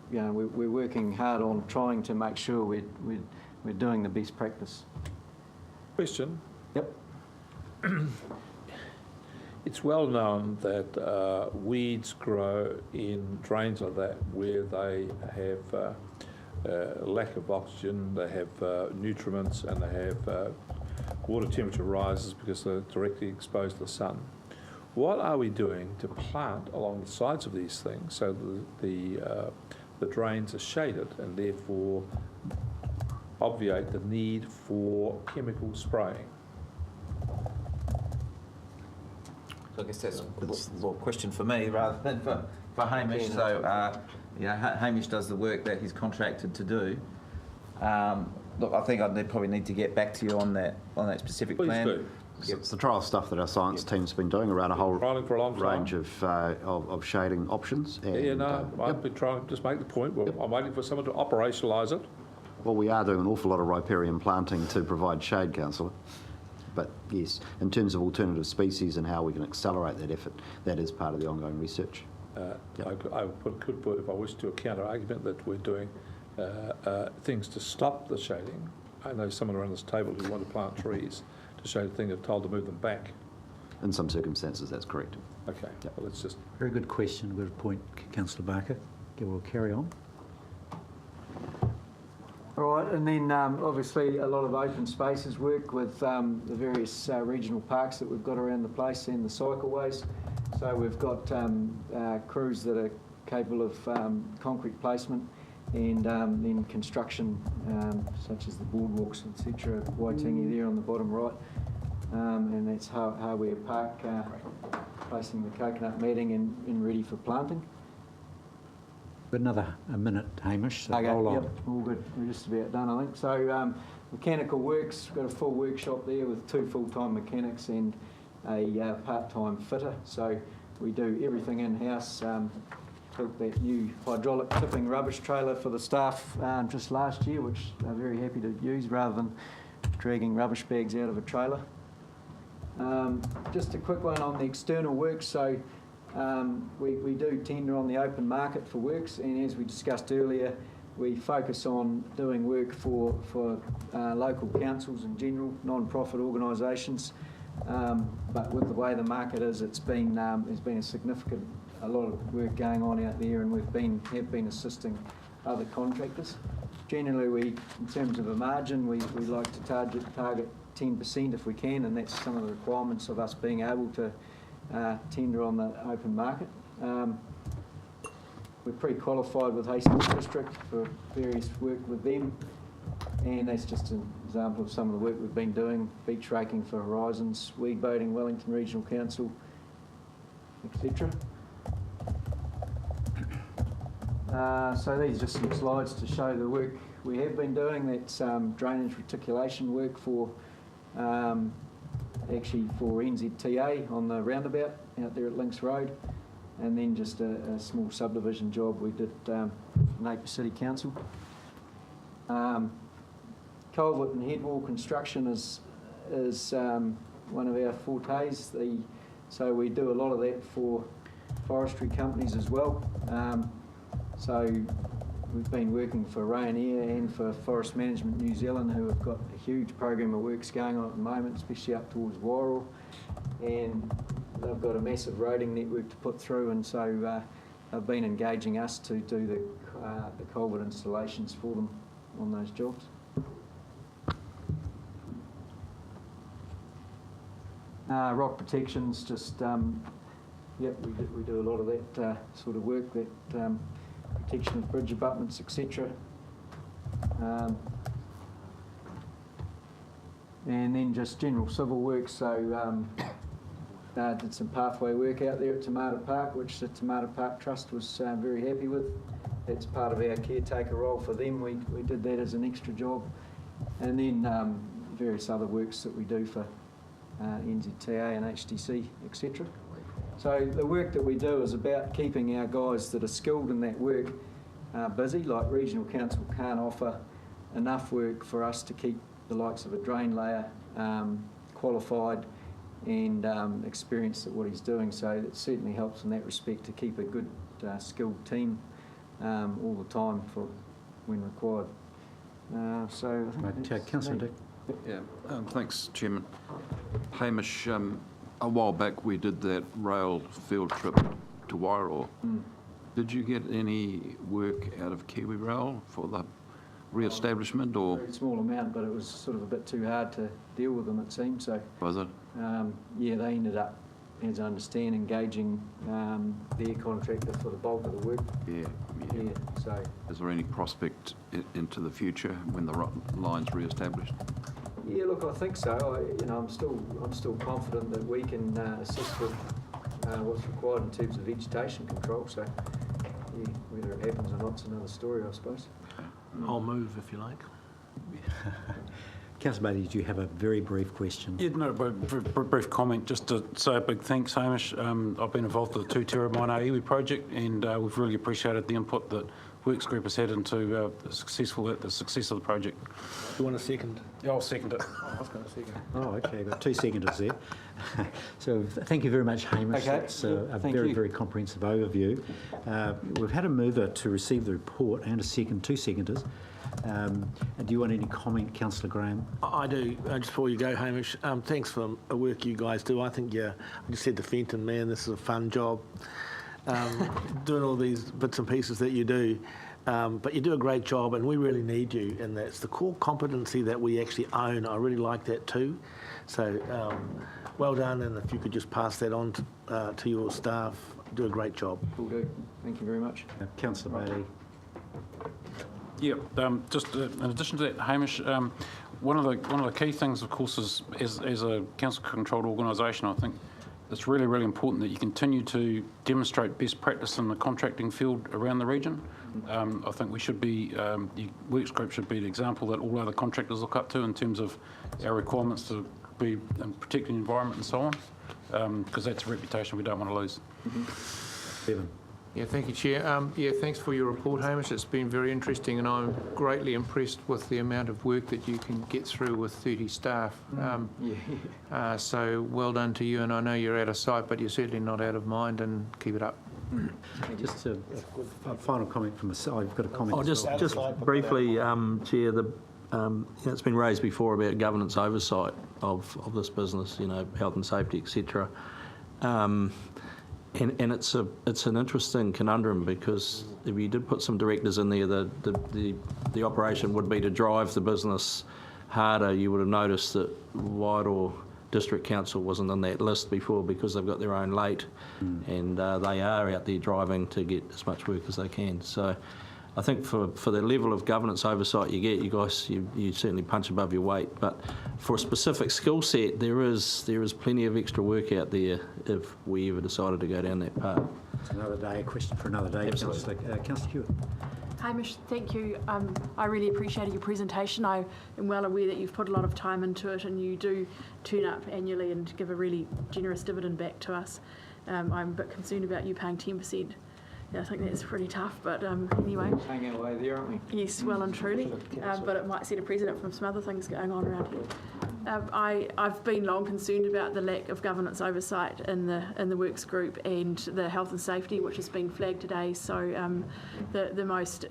we're working hard on trying to make sure we're doing the best practice. Question. Yep. It's well known that weeds grow in drains like that where they have lack of oxygen, they have nutriments, and they have water temperature rises because they're directly exposed to the sun. What are we doing to plant along the sides of these things so that the drains are shaded and therefore obviate the need for chemical spraying? So I guess that's a question for me rather than for Hamish. So, Hamish does the work that he's contracted to do. Look, I think I'd probably need to get back to you on that specific plan. Please do. It's the trial stuff that our science team's been doing around a whole Trialling for a long time. range of shading options. And, I've been trying to just make the point. Well, I'm waiting for someone to operationalise it. Well, we are doing an awful lot of riparian planting to provide shade, Councillor. But yes, in terms of alternative species and how we can accelerate that effort, that is part of the ongoing research. I could put, if I wish to, a counter-argument that we're doing things to stop the shading. I know someone around this table who want to plant trees to shade a thing, they're told to move them back. In some circumstances, that's correct. Okay, well, let's just... Very good question, good point, Councillor Barker. We'll carry on. All right, and then obviously a lot of open spaces work with the various regional parks that we've got around the place and the cycleways. So we've got crews that are capable of concrete placement and then construction such as the boardwalks, etc. Waitangi there on the bottom right. And that's Hardware Park, placing the coconut matting and ready for planting. Got another minute, Hamish, so Okay, roll on. yep, all good. We're just about done, I think. So mechanical works, we've got a full workshop there with 2 full-time mechanics and a part-time fitter. So we do everything in-house. Built that new hydraulic tipping rubbish trailer for the staff just last year, which they're very happy to use rather than dragging rubbish bags out of a trailer. Just a quick one on the external works. So we do tender on the open market for works, and as we discussed earlier, we focus on doing work for local councils in general, non-profit organisations. But with the way the market is, there's been a lot of work going on out there, and have been assisting other contractors. Generally, in terms of a margin, we like to target 10% if we can, and that's some of the requirements of us being able to tender on the open market. We're pre-qualified with Hastings District for various work with them, and that's just an example of some of the work we've been doing: beach raking for Horizons, weed boating, Wellington Regional Council, etc. So these are just some slides to show the work we have been doing. That's drainage reticulation work for actually for NZTA on the roundabout out there at Links Road, and then just a small subdivision job we did Napier City Council. Culvert and headwall construction is one of our fortes. So we do a lot of that for forestry companies as well. So we've been working for Ryanair and for Forest Management New Zealand, who have got a huge program of works going on at the moment, especially up towards Wairau, and they've got a massive roading network to put through, and so they've been engaging us to do the culvert installations for them on those jobs. Rock protections, just we do a lot of that sort of work, that protection of bridge abutments, etc. And then just general civil works. So did some pathway work out there at Tomato Park, which the Tomato Park Trust was very happy with. That's part of our caretaker role for them. We did that as an extra job. And then various other works that we do for NZTA and HDC, etc. So the work that we do is about keeping our guys that are skilled in that work busy. Like Regional Council can't offer enough work for us to keep the likes of a drain layer qualified and experienced at what he's doing. So it certainly helps in that respect to keep a good skilled team all the time for when required. So I think that's Councillor me. Dick. Yeah, thanks, Chairman. Hamish, a while back we did that rail field trip to Wairoa. Did you get any work out of Kiwi Rail for the re-establishment, or? Very small amount, but it was sort of a bit too hard to deal with them, it seemed. So Was it? yeah, they ended up, as I understand, engaging their contractor for the bulk of the work. Yeah. Yeah, so Is there any prospect into the future when the line's re-established? yeah, look, I think so. I'm still confident that we can assist with what's required in terms of vegetation control. So yeah, whether it happens or not's another story, I suppose. I'll move if you like. Councillor Bailey, do you have a very brief question? Yeah, no, brief comment, just to say a big thanks, Hamish. I've been involved with the 2 Teraminor iwi project, and we've really appreciated the input that Works Group has had into the success of the project. You want a second? Yeah, I'll second it. I was going to second. Oh, okay, got 2 seconders there. So thank you very much, Hamish. Okay, That's yeah, a thank very, you. very comprehensive overview. We've had a mover to receive the report and a second, 2 seconders. And do you want any comment, Councillor Graham? I do. Just before you go, Hamish, thanks for the work you guys do. I think, I just said to Fenton, man, this is a fun job. Doing all these bits and pieces that you do. But you do a great job, and we really need you, and that's the core competency that we actually own. I really like that too. So well done, and if you could just pass that on to your staff, do a great job. Will do. Thank you very much. Councillor Bailey. Yeah, just in addition to that, Hamish, one of the key things, of course, is as a council-controlled organisation, I think it's really, really important that you continue to demonstrate best practice in the contracting field around the region. I think we should be, the Works Group should be the example that all other contractors look up to in terms of our requirements to be protecting the environment and so on, because that's a reputation we don't want to lose. Bevan. Yeah, thank you, Chair. Yeah, thanks for your report, Hamish. It's been very interesting, and I'm greatly impressed with the amount of work that you can get through with 30 staff. So well done to you, and I know you're out of sight, but you're certainly not out of mind, and keep it up. Just a final comment from myself. I've got a comment. Oh, as well. just briefly, Chair, it's been raised before about governance oversight of this business, health and safety, etc. And it's an interesting conundrum, because if you did put some directors in there, the operation would be to drive the business harder. You would have noticed that Wairoa District Council wasn't on that list before, because they've got their own late, and they are out there driving to get as much work as they can. So I think for the level of governance oversight you get, you guys, you certainly punch above your weight. But for a specific skill set, there is plenty of extra work out there if we ever decided to go down that path. It's another day, a question for another day. Councillor Hewitt. Hamish, thank you. I really appreciated your presentation. I am well aware that you've put a lot of time into it, and you do turn up annually and give a really generous dividend back to us. I'm a bit concerned about you paying 10%. Yeah, I think that's pretty tough, but anyway. Hanging away there, aren't we? Yes, well and truly, but it might set a precedent from some other things going on around here. I've been long concerned about the lack of governance oversight in the Works Group and the health and safety, which has been flagged today. So the most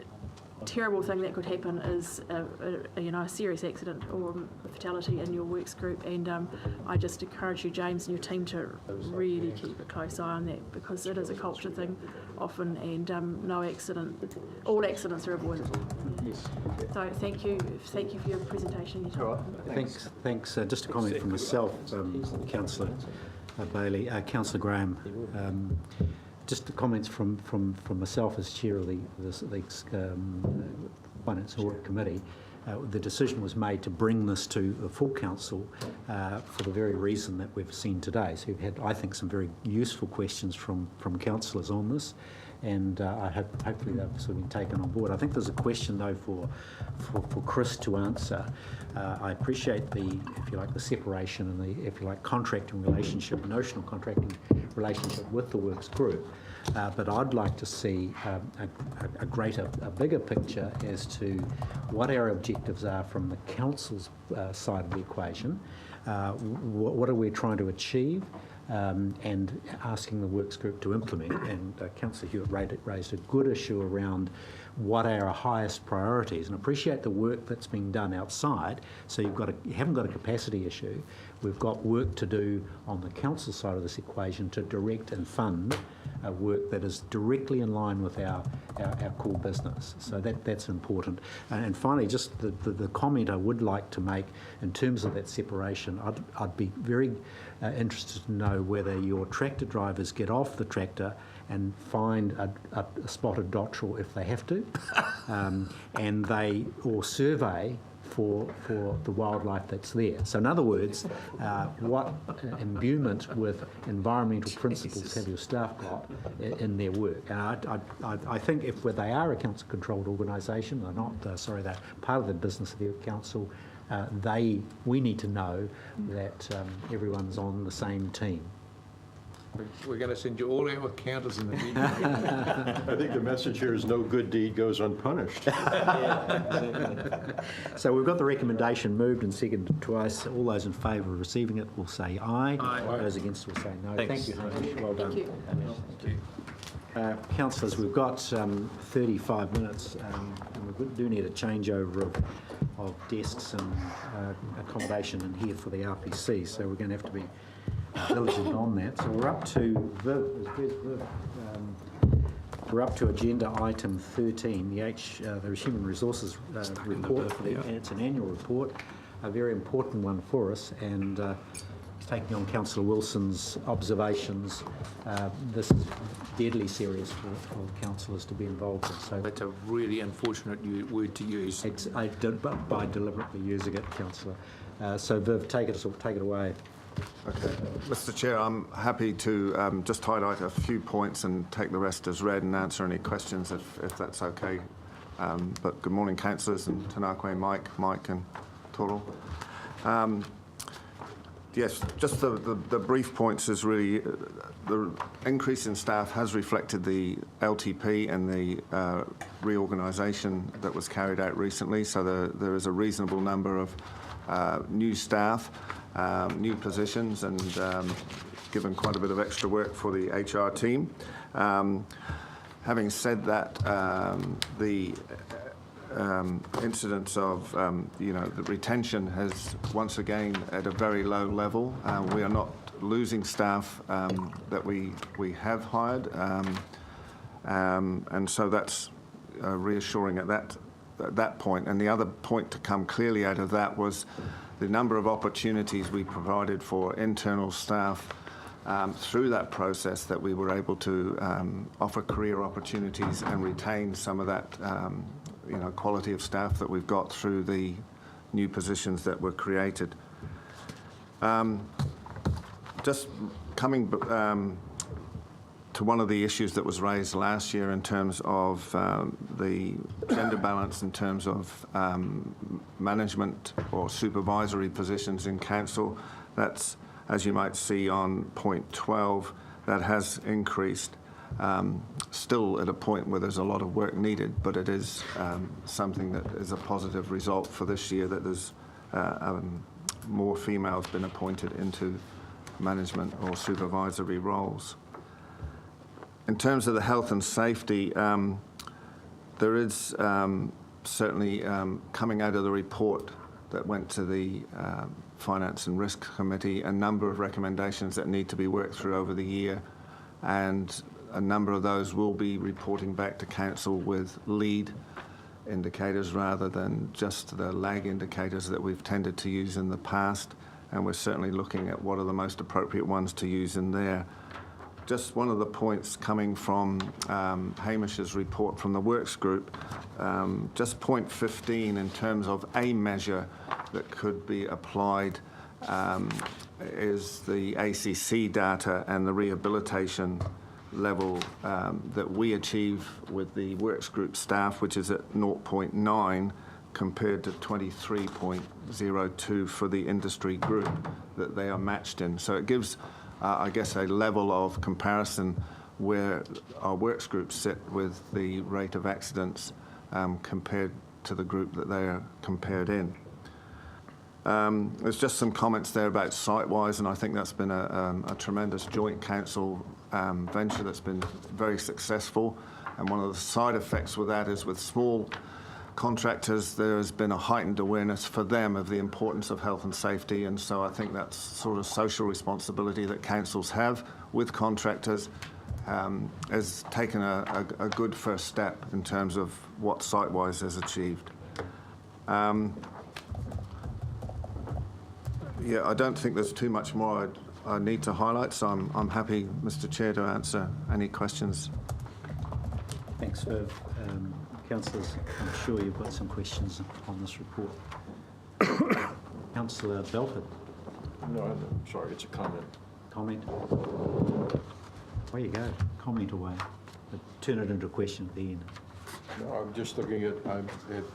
terrible thing that could happen is a serious accident or a fatality in your Works Group, and I just encourage you, James, and your team to really keep a close eye on that, because it is a culture thing often, and all accidents are avoidable. Yes. So thank you for your presentation. All right. Thanks. Just a comment from myself, Councillor Bailey, Councillor Graham. Just the comments from myself as chair of the Finance and Audit Committee. The decision was made to bring this to the full council for the very reason that we've seen today. So we've had, I think, some very useful questions from councillors on this, and hopefully they've sort of been taken on board. I think there's a question though for Chris to answer. I appreciate the, if you like, the separation and the, if you like, contracting relationship, notional contracting relationship with the works group. But I'd like to see a bigger picture as to what our objectives are from the council's side of the equation. What are we trying to achieve? And asking the works group to implement. And Councillor Hewitt raised a good issue around what are our highest priorities, and appreciate the work that's being done outside. So you haven't got a capacity issue. We've got work to do on the council side of this equation to direct and fund work that is directly in line with our core business. So that's important. And finally, just the comment I would like to make in terms of that separation, I'd be very interested to know whether your tractor drivers get off the tractor and find a spotted dotterel if they have to, and or survey for the wildlife that's there. So in other words, what imbuement with environmental principles have your staff got in their work? And I think if they are a council-controlled organisation, they're not, they're part of the business of the council, we need to know that everyone's on the same team. We're going to send you all out with counters in the future. I think the message here is no good deed goes unpunished. So we've got the recommendation moved and seconded twice. All those in favour of receiving it will say aye. Aye. Those against will say no. Thanks. Thank you, Hamish. Well done. Thank you. Councillors, we've got 35 minutes and we do need a changeover of desks and accommodation in here for the RPC, so we're going to have to be diligent on that. So we're up to Viv. We're up to agenda item 13, the Human Resources report. It's an annual report, a very important one for us, and taking on Councillor Wilson's observations. This is deadly serious for councillors to be involved in. So That's a really unfortunate word to use. I did by deliberately using it, Councillor. So Viv, take it away. Okay. Mr. Chair, I'm happy to just highlight a few points and take the rest as read and answer any questions if that's okay. But good morning, councillors, and Tanakwe, Mike and Toro. Yes, just the brief points is really the increase in staff has reflected the LTP and the reorganisation that was carried out recently. So there is a reasonable number of new staff, new positions, and given quite a bit of extra work for the HR team. Having said that, the incidence of the retention has once again at a very low level. We are not losing staff that we have hired, and so that's reassuring at that point. And the other point to come clearly out of that was the number of opportunities we provided for internal staff through that process, that we were able to offer career opportunities and retain some of that quality of staff that we've got through the new positions that were created. Just coming to one of the issues that was raised last year in terms of the gender balance in terms of management or supervisory positions in council, that's, as you might see on point 12, that has increased. Still at a point where there's a lot of work needed, but it is something that is a positive result for this year, that there's more females been appointed into management or supervisory roles. In terms of the health and safety, there is certainly coming out of the report that went to the Finance and Risk Committee a number of recommendations that need to be worked through over the year, and a number of those will be reporting back to council with lead indicators rather than just the lag indicators that we've tended to use in the past, and we're certainly looking at what are the most appropriate ones to use in there. Just one of the points coming from Hamish's report from the works group, just point 15 in terms of a measure that could be applied is the ACC data and the rehabilitation level that we achieve with the works group staff, which is at 0.9 compared to 23.02 for the industry group that they are matched in. So it gives, I guess, a level of comparison where our works groups sit with the rate of accidents compared to the group that they are compared in. There's just some comments there about site-wise, and I think that's been a tremendous joint council venture that's been very successful. And one of the side effects with that is with small contractors, there has been a heightened awareness for them of the importance of health and safety, and so I think that's sort of social responsibility that councils have with contractors has taken a good first step in terms of what site-wise is achieved. Yeah, I don't think there's too much more I need to highlight, so I'm happy, Mr. Chair, to answer any questions. Thanks for councillors. I'm sure you've got some questions on this report. Councillor Belford. No, I'm sorry, it's a comment. Comment. Away you go. Comment away. But turn it into a question at the end. No, I'm just looking at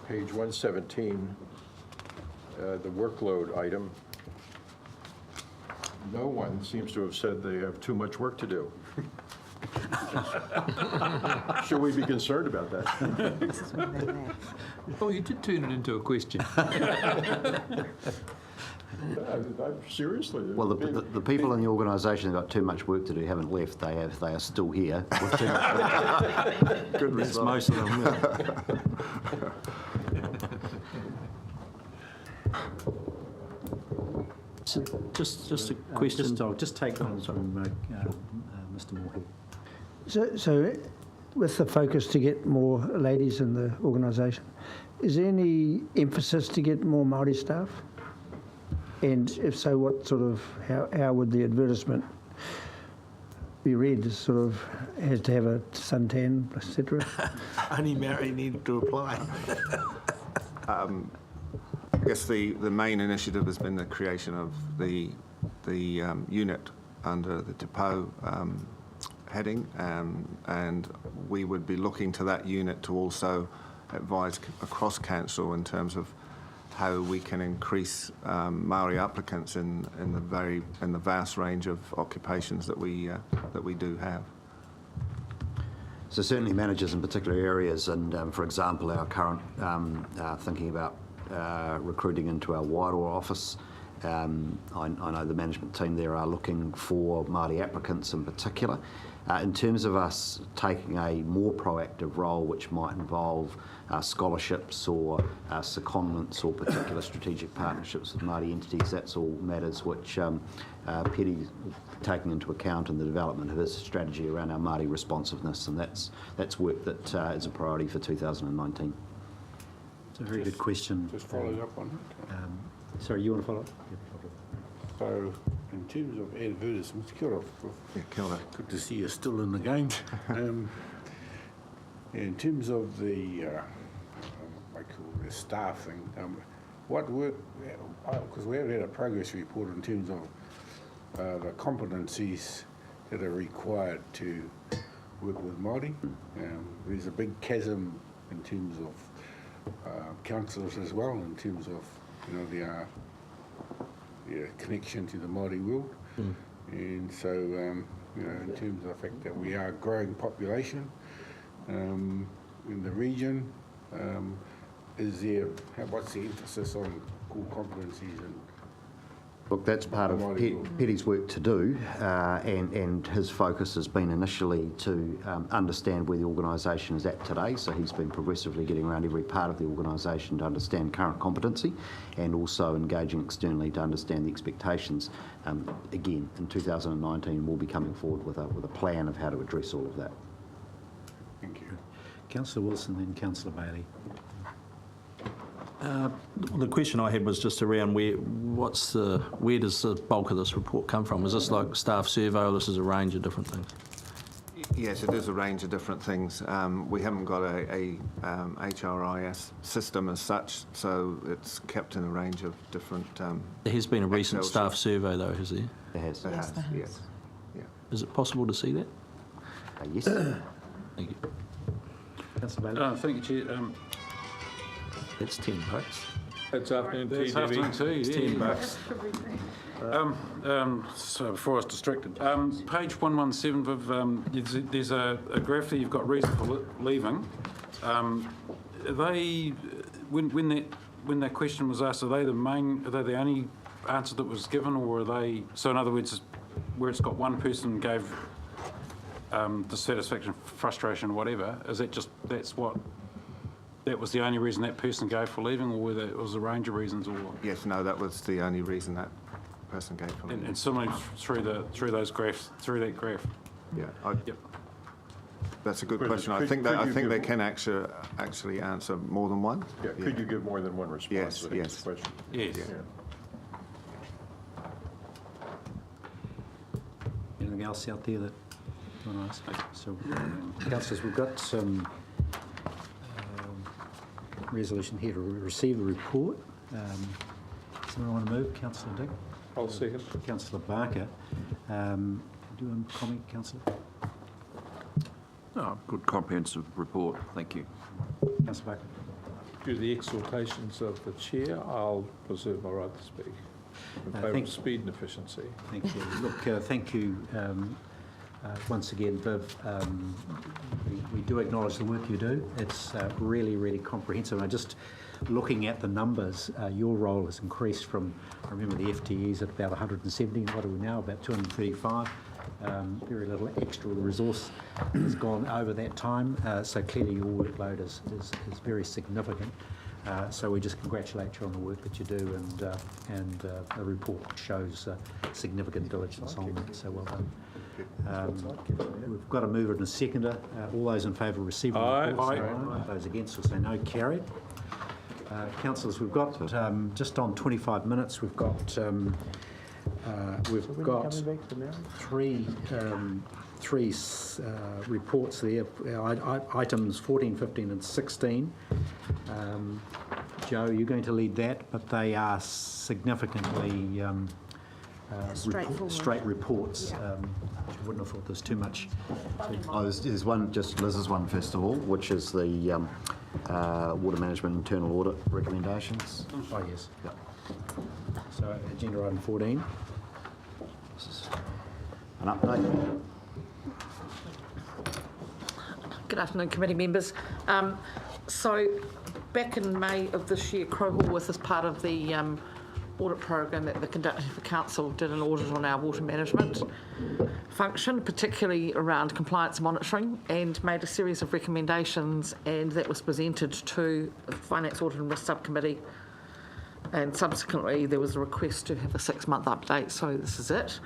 page 117, the workload item. No one seems to have said they have too much work to do. Should we be concerned about that? Oh, you did turn it into a question. Seriously. Well, the people in the organisation who've got too much work to do haven't left. They are still here with too much work. Good That's most of them. So just a question. I'll just take one from Mr. Moorhead. So with the focus to get more ladies in the organisation, is there any emphasis to get more Māori staff? And if so, what sort of, how would the advertisement be read? Sort of has to have a suntan, etc. Only Mary needed to apply. I guess the main initiative has been the creation of the unit under the depot heading, and we would be looking to that unit to also advise across council in terms of how we can increase Māori applicants in the vast range of occupations that we do have. So certainly managers in particular areas, and for example, our current thinking about recruiting into our Wairoa office. I know the management team there are looking for Māori applicants in particular. In terms of us taking a more proactive role, which might involve scholarships or secondments or particular strategic partnerships with Māori entities, that's all matters which Petty's taking into account in the development of his strategy around our Māori responsiveness, and that's work that is a priority for 2019. It's a very good question. Just follow up on it. Sorry, you want to follow up? So, in terms of advertisements, kia ora. Yeah, kia ora. Good to see you still in the game. In terms of the, I call it staffing, what work, because we have had a progress report in terms of the competencies that are required to work with Māori. There's a big chasm in terms of councillors as well, in terms of their connection to the Māori world, and so in terms of the fact that we are a growing population in the region, what's the emphasis on core competencies and? Look, that's part of Petty's work to do, and his focus has been initially to understand where the organisation is at today. So he's been progressively getting around every part of the organisation to understand current competency, and also engaging externally to understand the expectations. Again, in 2019, we'll be coming forward with a plan of how to address all of that. Thank you. Councillor Wilson, then Councillor Bailey. The question I had was just around where does the bulk of this report come from? Is this like staff survey, or this is a range of different things? Yes, it is a range of different things. We haven't got a HRIS system as such, so it's kept in a range of different. There has been a recent staff survey, though, has there? There has. Yes. Yeah. Is it possible to see that? Yes. Thank you. Councillor Bailey. Thank you, Chair. That's $10. It's afternoon tea, It's afternoon tea, It's yeah. $10. So before I was distracted, page 117, there's a graph there, you've got reason for leaving. Are they, when that question was asked, are they the only answer that was given, or are they, so in other words, where it's got one person gave dissatisfaction, frustration, whatever, is that just, that was the only reason that person gave for leaving, or whether it was a range of reasons, or? Yes, no, that was the only reason that person gave for leaving. And similarly through that graph. Yeah, Yep. that's a good Could- question. I could- think could you they give- can actually answer more than one. Yeah, could you give more than one response Yes, to the yes. question? Yes. Yeah. Anything else out there that you want to ask? So, councillors, we've got some resolution here to receive the report. Someone want to move? Councillor Dick? I'll second. Councillor Barker. Do you want to comment, Councillor? Oh, good comprehensive report, thank you. Councillor Barker. Due to the exhortations of the chair, I'll preserve my right to speak in favour thank- of speed and efficiency. Thank you. Look, thank you once again, Viv. We do acknowledge the work you do. It's really, really comprehensive. And just looking at the numbers, your role has increased from, I remember the FTEs at about 170, what are we now, about 235. Very little extra resource has gone over that time, so clearly your workload is very significant. So we just congratulate you on the work that you do, and the report shows significant diligence on that, so well done. We've got a mover and a seconder. All those in favour of receiving the report, say aye. Those against will say no. Carried. Councillors, we've got just on 25 minutes. We've got three reports there. Items 14, 15, and 16. Joe, you're going to lead that, but they are significantly straight reports. I wouldn't have thought there's too much. There's one, just Liz's one first of all, which is the water management internal audit recommendations. Oh, yes. Yep. So agenda item 14. An update. Good afternoon, committee members. So back in May of this year, Crowhall, as part of the audit program that the Conducting for Council did an audit on our water management function, particularly around compliance monitoring, and made a series of recommendations, and that was presented to the Finance Audit and Risk Subcommittee, and subsequently there was a request to have a 6-month update, so this is it.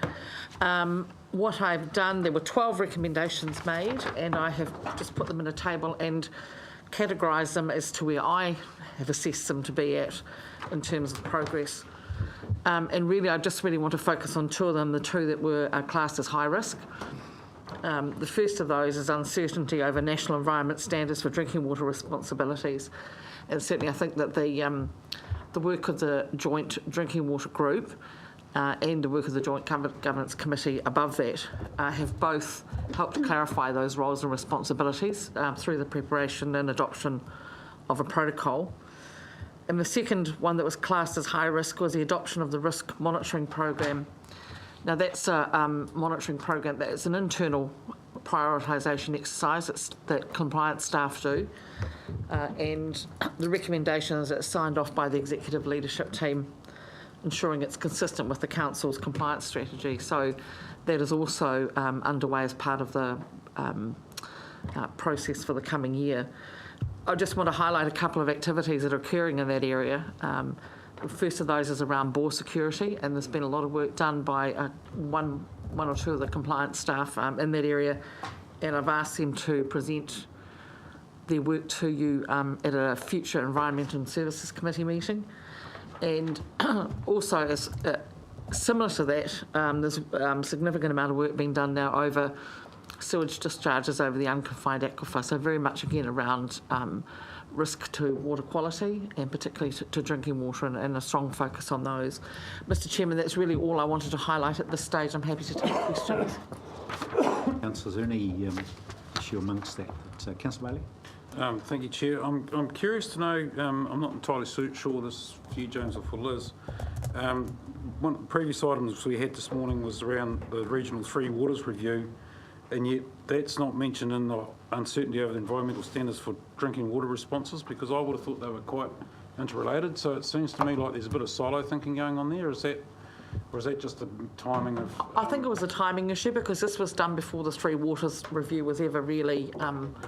What I've done, there were 12 recommendations made, and I have just put them in a table and categorised them as to where I have assessed them to be at in terms of progress. And really, I just really want to focus on two of them, the two that were classed as high risk. The first of those is uncertainty over national environment standards for drinking water responsibilities. And certainly I think that the work of the Joint Drinking Water Group and the work of the Joint Governance Committee above that have both helped clarify those roles and responsibilities through the preparation and adoption of a protocol. And the second one that was classed as high risk was the adoption of the risk monitoring program. Now that's a monitoring program that is an internal prioritisation exercise that compliance staff do, and the recommendation is it's signed off by the executive leadership team, ensuring it's consistent with the council's compliance strategy. So that is also underway as part of the process for the coming year. I just want to highlight a couple of activities that are occurring in that area. The first of those is around bore security, and there's been a lot of work done by one or two of the compliance staff in that area, and I've asked them to present their work to you at a future Environmental and Services Committee meeting. And also, as similar to that, there's a significant amount of work being done now over sewage discharges over the unconfined aquifer, so very much again around risk to water quality and particularly to drinking water, and a strong focus on those. Mr. Chairman, that's really all I wanted to highlight at this stage. I'm happy to take questions. Councillor, is there any issue amongst that? Councillor Bailey? Thank you, Chair. I'm curious to know, I'm not entirely sure this for you, James, or for Liz. One of the previous items we had this morning was around the Regional 3 Waters Review, and yet that's not mentioned in the uncertainty over the environmental standards for drinking water responses, because I would have thought they were quite interrelated. So it seems to me like there's a bit of silo thinking going on there. Or is that just the timing of... I think it was a timing issue because this was done before the Three Waters Review was ever really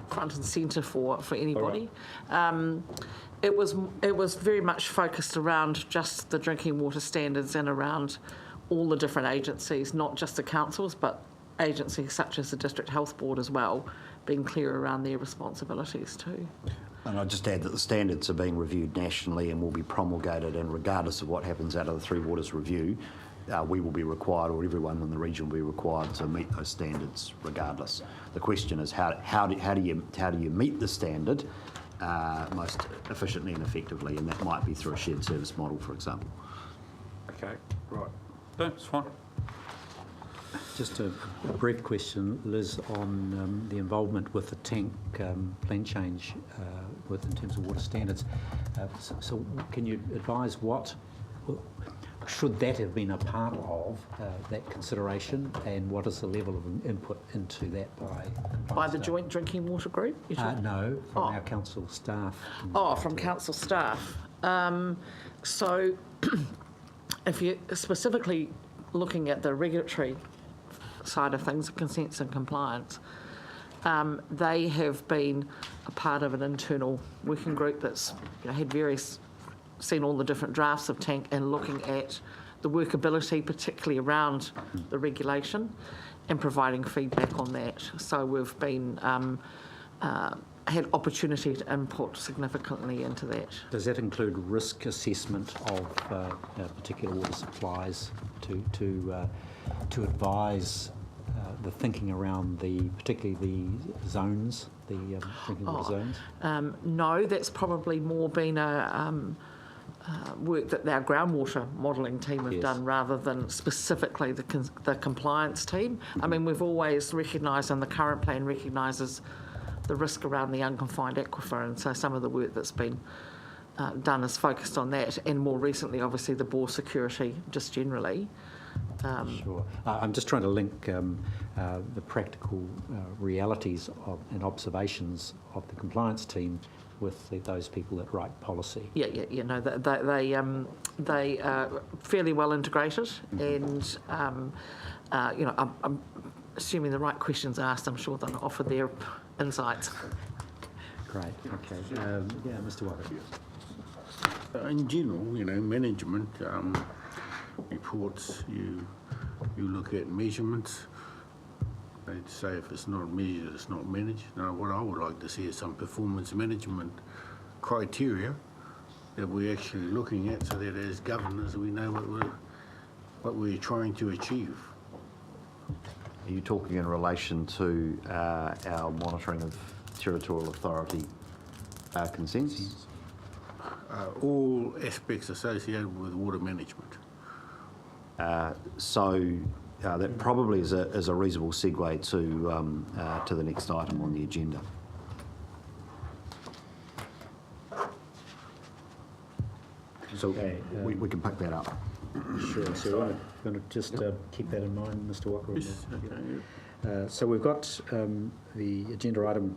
front and centre for anybody. Right. It was very much focused around just the drinking water standards and around all the different agencies, not just the councils, but agencies such as the District Health Board as well, being clear around their responsibilities too. And I'll just add that the standards are being reviewed nationally and will be promulgated, and regardless of what happens out of the Three Waters Review, we will be required, or everyone in the region will be required to meet those standards regardless. The question is how do you meet the standard most efficiently and effectively, and that might be through a shared service model, for example. Okay, right. That's fine. Just a brief question, Liz, on the involvement with the tank plan change in terms of water standards. So can you advise what should that have been a part of that consideration, and what is the level of input into that by the Joint Drinking Water Group? No, from our council staff. From council staff. So if you're specifically looking at the regulatory side of things, consents and compliance, they have been a part of an internal working group that's had seen all the different drafts of TANK and looking at the workability, particularly around the regulation, and providing feedback on that. So we've been had opportunity to input significantly into that. Does that include risk assessment of particular water supplies to advise the thinking around particularly the zones, the drinking water zones? No, that's probably more been a work that our groundwater modelling team have done rather than specifically the compliance team. I mean, we've always recognised, and the current plan recognises the risk around the unconfined aquifer, and so some of the work that's been done is focused on that, and more recently, obviously, the bore security just generally. Sure. I'm just trying to link the practical realities and observations of the compliance team with those people that write policy. No, they are fairly well integrated, and I'm assuming the right questions asked, I'm sure they'll offer their insights. Great. Okay. Mr. Walker. In general, management reports, you look at measurements. They'd say if it's not measured, it's not managed. Now, what I would like to see is some performance management criteria that we're actually looking at, so that as governors we know what we're trying to achieve. Are you talking in relation to our monitoring of territorial authority consents? All aspects associated with water management. That probably is a reasonable segue to the next item on the agenda. So we can pick that up. Sure. So I'm going to just keep that in mind, Mr. Walker. Yes. Okay. So we've got the agenda item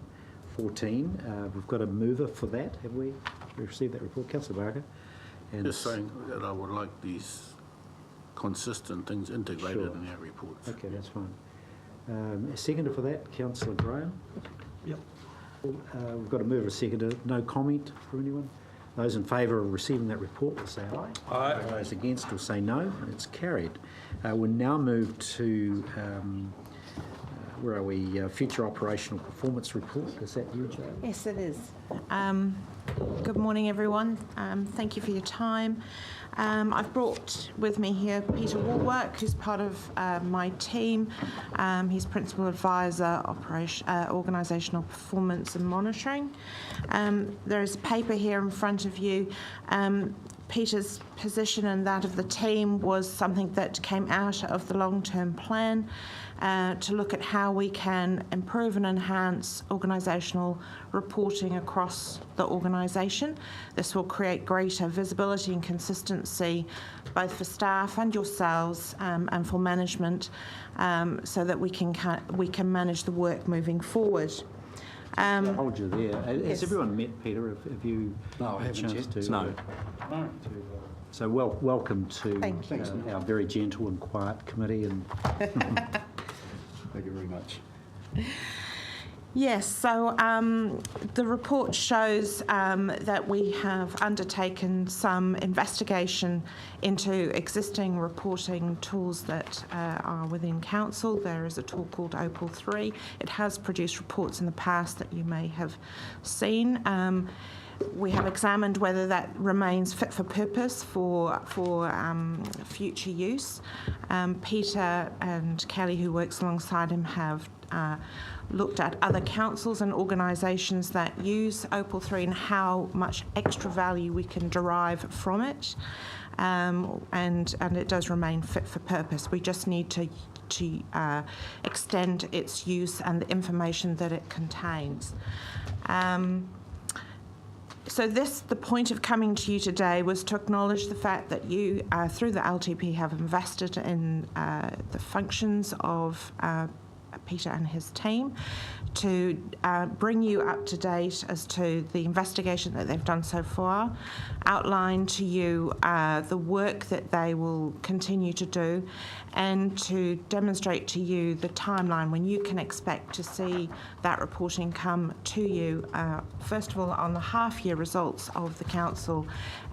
14. We've got a mover for that. Have we received that report? Councillor Barker. And just saying that I would like these consistent things integrated in our reports. Okay, that's fine. A seconder for that, Councillor Graham. Yep. We've got a mover, a seconder. No comment from anyone? Those in favour of receiving that report will say aye. Aye. Those against will say no, and it's carried. We'll now move to, where are we? Future operational performance report. Is that you, Jo? Yes, it is. Good morning, everyone. Thank you for your time. I've brought with me here Peter Warwick, who's part of my team. He's Principal Advisor, Organisational Performance and Monitoring. There is a paper here in front of you. Peter's position and that of the team was something that came out of the long-term plan to look at how we can improve and enhance organisational reporting across the organisation. This will create greater visibility and consistency both for staff and yourselves and for management so that we can manage the work moving forward. I'll hold you there. Has Yes. everyone met Peter? Have you had a chance to? No. So welcome to Thank you. Our very gentle and quiet committee. And thank you very much. Yes, so the report shows that we have undertaken some investigation into existing reporting tools that are within Council. There is a tool called Opal 3. It has produced reports in the past that you may have seen. We have examined whether that remains fit for purpose for future use. Peter and Kelly, who works alongside him, have looked at other councils and organisations that use Opal 3 and how much extra value we can derive from it. And it does remain fit for purpose. We just need to extend its use and the information that it contains. So the point of coming to you today was to acknowledge the fact that you, through the LTP, have invested in the functions of Peter and his team to bring you up to date as to the investigation that they've done so far, outline to you the work that they will continue to do, and to demonstrate to you the timeline when you can expect to see that reporting come to you, first of all on the half-year results of the council,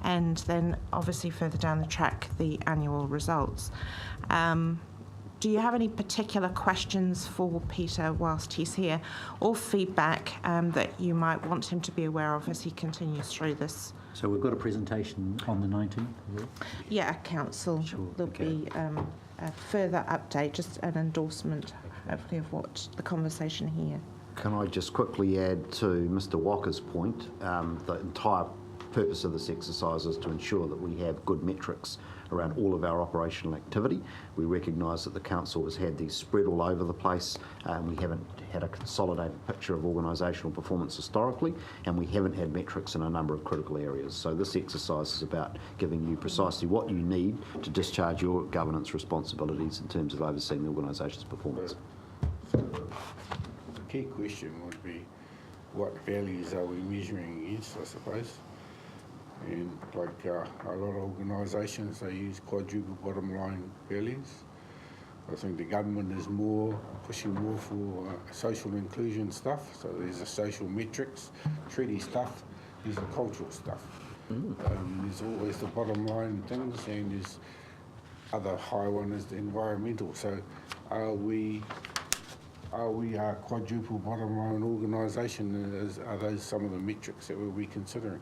and then obviously further down the track the annual results. Do you have any particular questions for Peter whilst he's here, or feedback that you might want him to be aware of as he continues through this? So we've got a presentation on the 19th? Yeah, Council. Sure, There'll okay. be a further update, just an endorsement, hopefully, of what the conversation here. Can I just quickly add to Mr Walker's point? The entire purpose of this exercise is to ensure that we have good metrics around all of our operational activity. We recognise that the council has had these spread all over the place. We haven't had a consolidated picture of organisational performance historically, and we haven't had metrics in a number of critical areas. So this exercise is about giving you precisely what you need to discharge your governance responsibilities in terms of overseeing the organisation's performance. So the key question would be, what values are we measuring against, I suppose? And like a lot of organisations, they use quadruple bottom line values. I think the government is pushing more for social inclusion stuff. So there's the social metrics, treaty stuff, there's the cultural stuff. There's always the bottom line things, and there's other high one is the environmental. So are we a quadruple bottom line organisation? Are those some of the metrics that we'll be considering?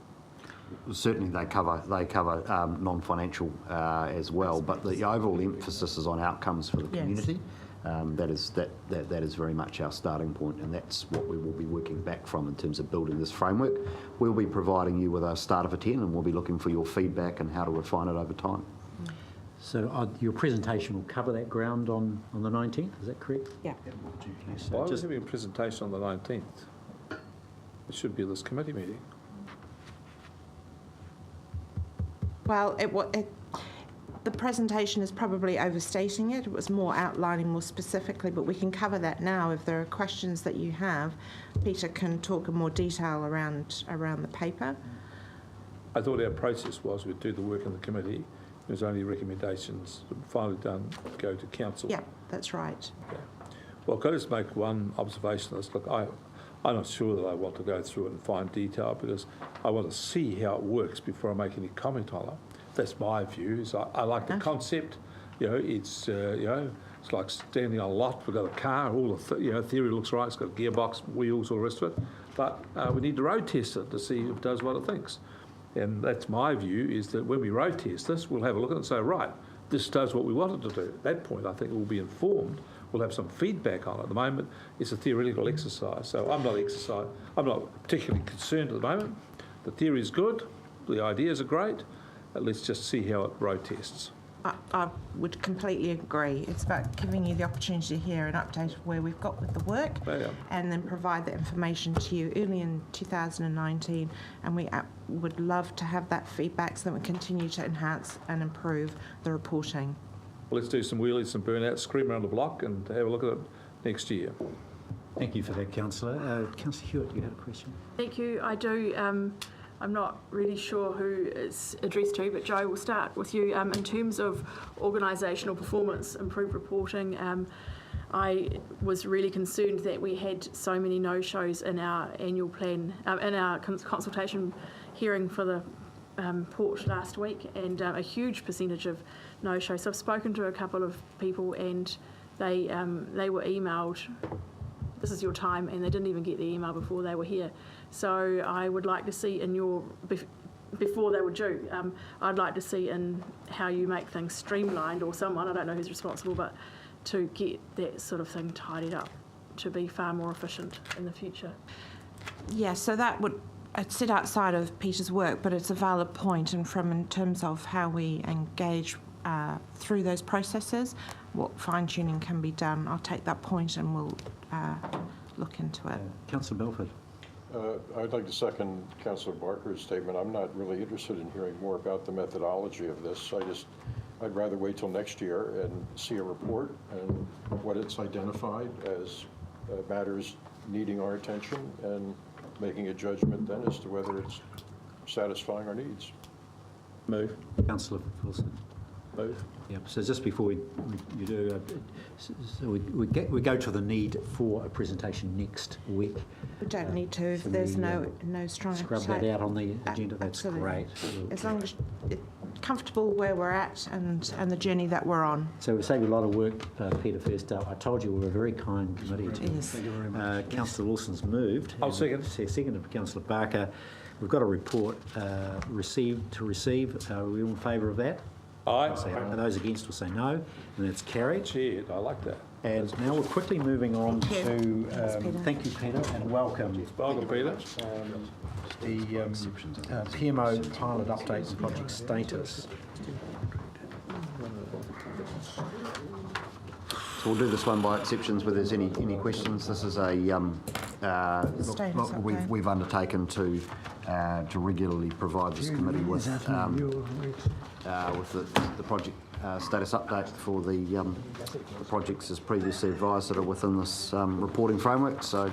Certainly they cover non-financial as well, but the overall emphasis is on outcomes for the community. That is very much our starting point, and that's what we will be working back from in terms of building this framework. We'll be providing you with a start of a 10, and we'll be looking for your feedback and how to refine it over time. So your presentation will cover that ground on the 19th, is that correct? Yeah. Why are we having a presentation on the 19th? It should be this committee meeting. Well, the presentation is probably overstating it. It was more outlining more specifically, but we can cover that now. If there are questions that you have, Peter can talk in more detail around the paper. I thought our process was we'd do the work in the committee. There's only recommendations finally done go to council. Yeah, that's right. Yeah. Well, can I just make one observation on this? Look, I'm not sure that I want to go through it in fine detail because I want to see how it works before I make any comment on it. That's my view. Is I like the concept. It's it's like standing on a lot. We've got a car. All the theory looks right. It's got a gearbox, wheels, all the rest of it. But we need to road test it to see if it does what it thinks. And that's my view. Is that when we road test this, we'll have a look at it and say, right, this does what we wanted to do. At that point, I think we'll be informed. We'll have some feedback on it. At the moment, it's a theoretical exercise, so I'm not particularly concerned at the moment. The theory is good, the ideas are great, let's just see how it road tests. I would completely agree. It's about giving you the opportunity to hear an update of where we've got with the work, and then provide that information to you early in 2019. And we would love to have that feedback so that we continue to enhance and improve the reporting. Well, let's do some wheelies, some burnouts, scream around the block, and have a look at it next year. Thank you for that, Councillor. Councillor Hewitt, you had a question? Thank you. I do. I'm not really sure who it's addressed to, but Joe, we'll start with you. In terms of organisational performance, improved reporting, I was really concerned that we had so many no-shows in our annual plan, in our consultation hearing for the port last week, and a huge percentage of no-shows. So I've spoken to a couple of people, and they were emailed, this is your time, and they didn't even get the email before they were here. So I would like to see in your, before they were due, I'd like to see in how you make things streamlined, or someone, I don't know who's responsible, but to get that sort of thing tidied up to be far more efficient in the future. Yeah, so that would sit outside of Peter's work, but it's a valid point, and from in terms of how we engage through those processes, what fine-tuning can be done. I'll take that point and we'll look into it. Councillor Belford. I'd like to second Councillor Barker's statement. I'm not really interested in hearing more about the methodology of this. I'd rather wait till next year and see a report and what it's identified as matters needing our attention, and making a judgment then as to whether it's satisfying our needs. Move. Councillor Wilson. Move. Yeah, so just before you do, so we go to the need for a presentation next week. We don't need to if there's no strong Scrub that out on the agenda. That's absolutely great. As long as it's comfortable where we're at and the journey that we're on. So we saved a lot of work, Peter, first up. I told you we're a very kind committee. Yes. Thank you very much. Councillor Wilson's moved. I'll second. Seconded by Councillor Barker. We've got a report to receive. Are we all in favour of that? Aye. Those against will say no, and it's carried. Cheered. I like that. And now we're quickly moving on to, Thank thank you, Peter, and welcome. Welcome, Peter. The PMO pilot update and project status. So we'll do this one by exceptions where there's any questions. This is a look, we've undertaken to regularly provide this committee with the project status update for the projects as previously advised that are within this reporting framework. So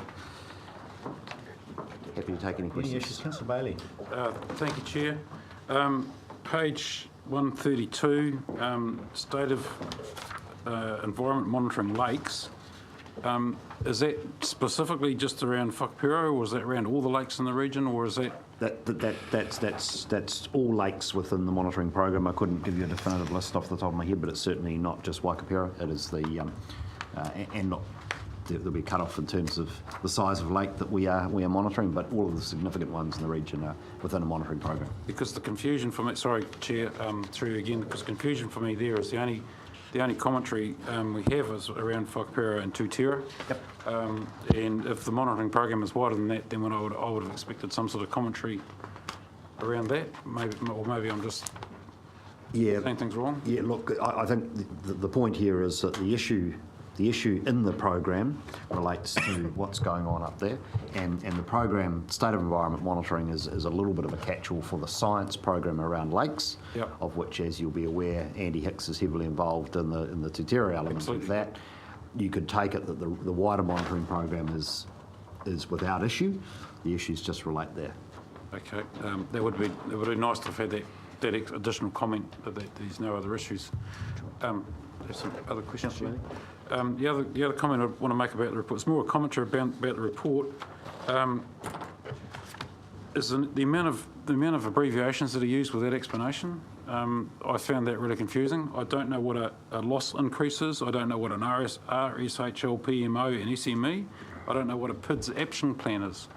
happy to take any questions. Any issues, Councillor Bailey? Thank you, Chair. Page 132, state of environment monitoring lakes. Is that specifically just around Whakapiro, or is that around all the lakes in the region, or is that? That's all lakes within the monitoring program. I couldn't give you a definitive list off the top of my head, but it's certainly not just Whakapiro. It is the and not there'll be a cut off in terms of the size of lake that we are monitoring, but all of the significant ones in the region are within a monitoring program. Because the confusion for me, sorry, Chair, through you again, because confusion for me there is the only commentary we have is around Whakapiro and Tūtera. Yep. And if the monitoring program is wider than that, then I would have expected some sort of commentary around that. Maybe I'm just saying things wrong. Yeah, look, I think the point here is that the issue in the program relates to what's going on up there, and the program State of Environment Monitoring is a little bit of a catch-all for the science program around lakes, of which, as you'll be aware, Andy Hicks is heavily involved in the Tūtera element of that. You could take it that the wider monitoring program is without issue. The issues just relate there. Okay, it would be nice to have had that additional comment that there's no other issues. There's some other questions. The other comment I want to make about the report, it's more a commentary about the report, is the amount of abbreviations that are used with that explanation. I found that really confusing. I don't know what a loss increase is. I don't know what an RSHL, PMO and SME. I don't know what a PIDS action plan is.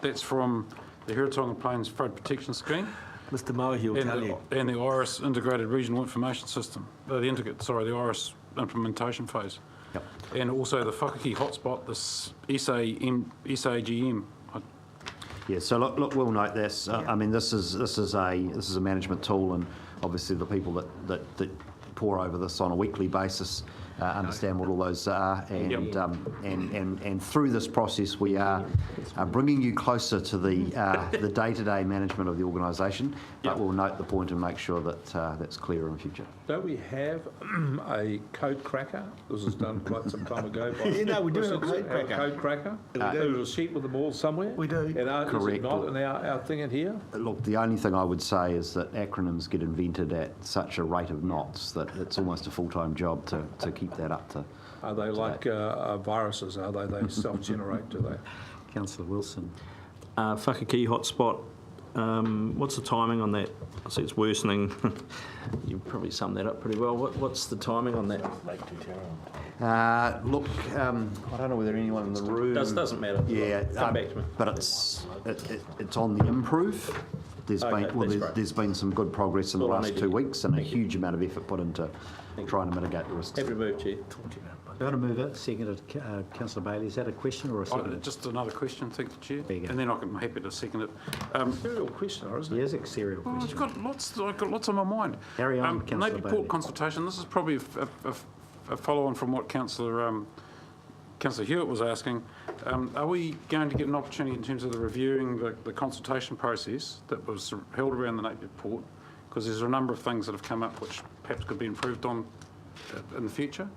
That's from the Hiratonga Plains Flood Protection Scheme. Mr. Mohi will tell you. And the IRIS Integrated Regional Information System. The IRIS implementation phase. Yep. And also the Whakaki hotspot, the SAGM. Yeah, so look, we'll note this. I mean, this is a management tool, and obviously the people that pore over this on a weekly basis understand what all those are, and through this process we are bringing you closer to the day-to-day management of the organisation. But we'll note the point and make sure that that's clear in future. Don't we have a code cracker? This was done quite some time ago. We do have a code cracker. Code cracker? There's a sheet with them all somewhere? We do. And Correct. Is it not in our thing in here? Look, the only thing I would say is that acronyms get invented at such a rate of knots that it's almost a full-time job to keep that up to. Are they like viruses? Are they self-generate, do they? Councillor Wilson. Whakakī hotspot, what's the timing on that? I see it's worsening. You probably summed that up pretty well. What's the timing on that? Look, I don't know whether anyone in the room... Doesn't matter. Yeah, Come back to me. but it's on the improve. There's been some good progress in the last 2 weeks and a huge amount of effort put into trying to mitigate the risks. Have removed, Chair. I'm going to move it. Seconded, Councillor Bailey. Is that a question or a second? Just another question, thank you, Chair. There you go. And then I'm happy to second it. Serial questioner, isn't it? Yes, a serial I've question. got lots on my mind. Carry on, Councillor Napier Bailey. Port consultation. This is probably a follow-on from what Councillor Hewitt was asking. Are we going to get an opportunity in terms of the reviewing the consultation process that was held around the Napier Port? Because there's a number of things that have come up which perhaps could be improved on in the future.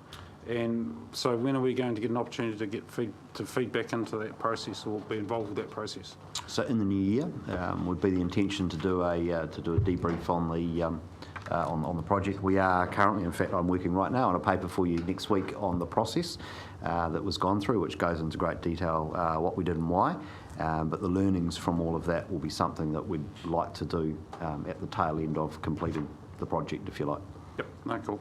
And so when are we going to get an opportunity to get feedback into that process or be involved with that process? So in the new year would be the intention to do a debrief on the project. We are currently, in fact, I'm working right now on a paper for you next week on the process that was gone through, which goes into great detail what we did and why. But the learnings from all of that will be something that we'd like to do at the tail end of completing the project, if you like. Yep, no, cool.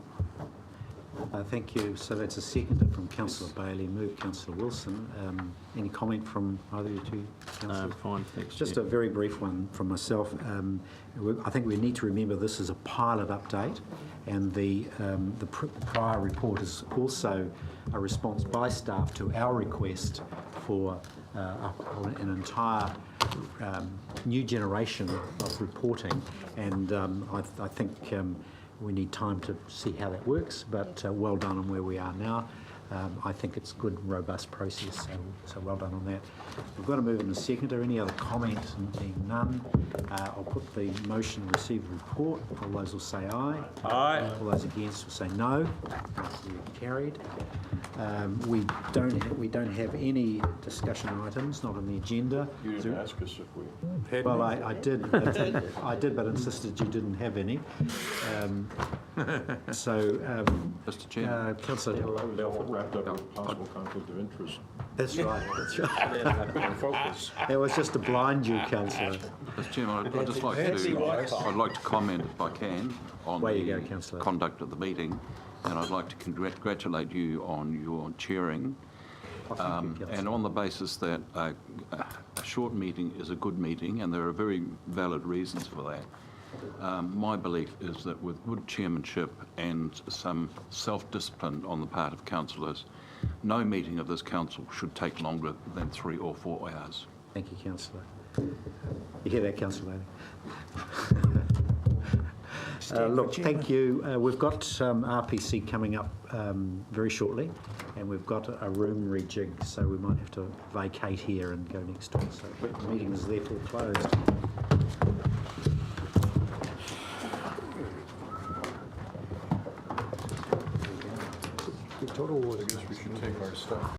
Thank you. So that's a seconder from Councillor Bailey. Move Councillor Wilson. Any comment from either of you two councillors? Fine, thanks. Just a very brief one from myself. I think we need to remember this is a pilot update, and the prior report is also a response by staff to our request for an entire new generation of reporting, and I think we need time to see how that works, but well done on where we are now. I think it's a good, robust process, so well done on that. We've got to move in a second. Are any other comments? And being none, I'll put the motion receive report. All those will say aye. Aye. All those against will say no. Carried. We don't have any discussion items, not on the agenda. You didn't ask us if we... Well, I did, but insisted you didn't have any. Mr. Chairman. Councillor, Wrapped up with possible conflict of interest. that's right. That's right. It was just to blind you, Councillor. Mr. Chairman, I'd just like to comment, if I can, on Way you go, the Councillor. conduct of the meeting, and I'd like to congratulate you on your chairing, and on the basis that a short meeting is a good meeting, and there are very valid reasons for that. My belief is that with good chairmanship and some self-discipline on the part of councillors, no meeting of this council should take longer than 3 or 4 hours. Thank you, Councillor. You hear that, Councillor Bailey? Look, thank you. We've got RPC coming up very shortly, and we've got a room rejig, so we might have to vacate here and go next door. So the meeting is therefore closed. I guess we should take our stuff.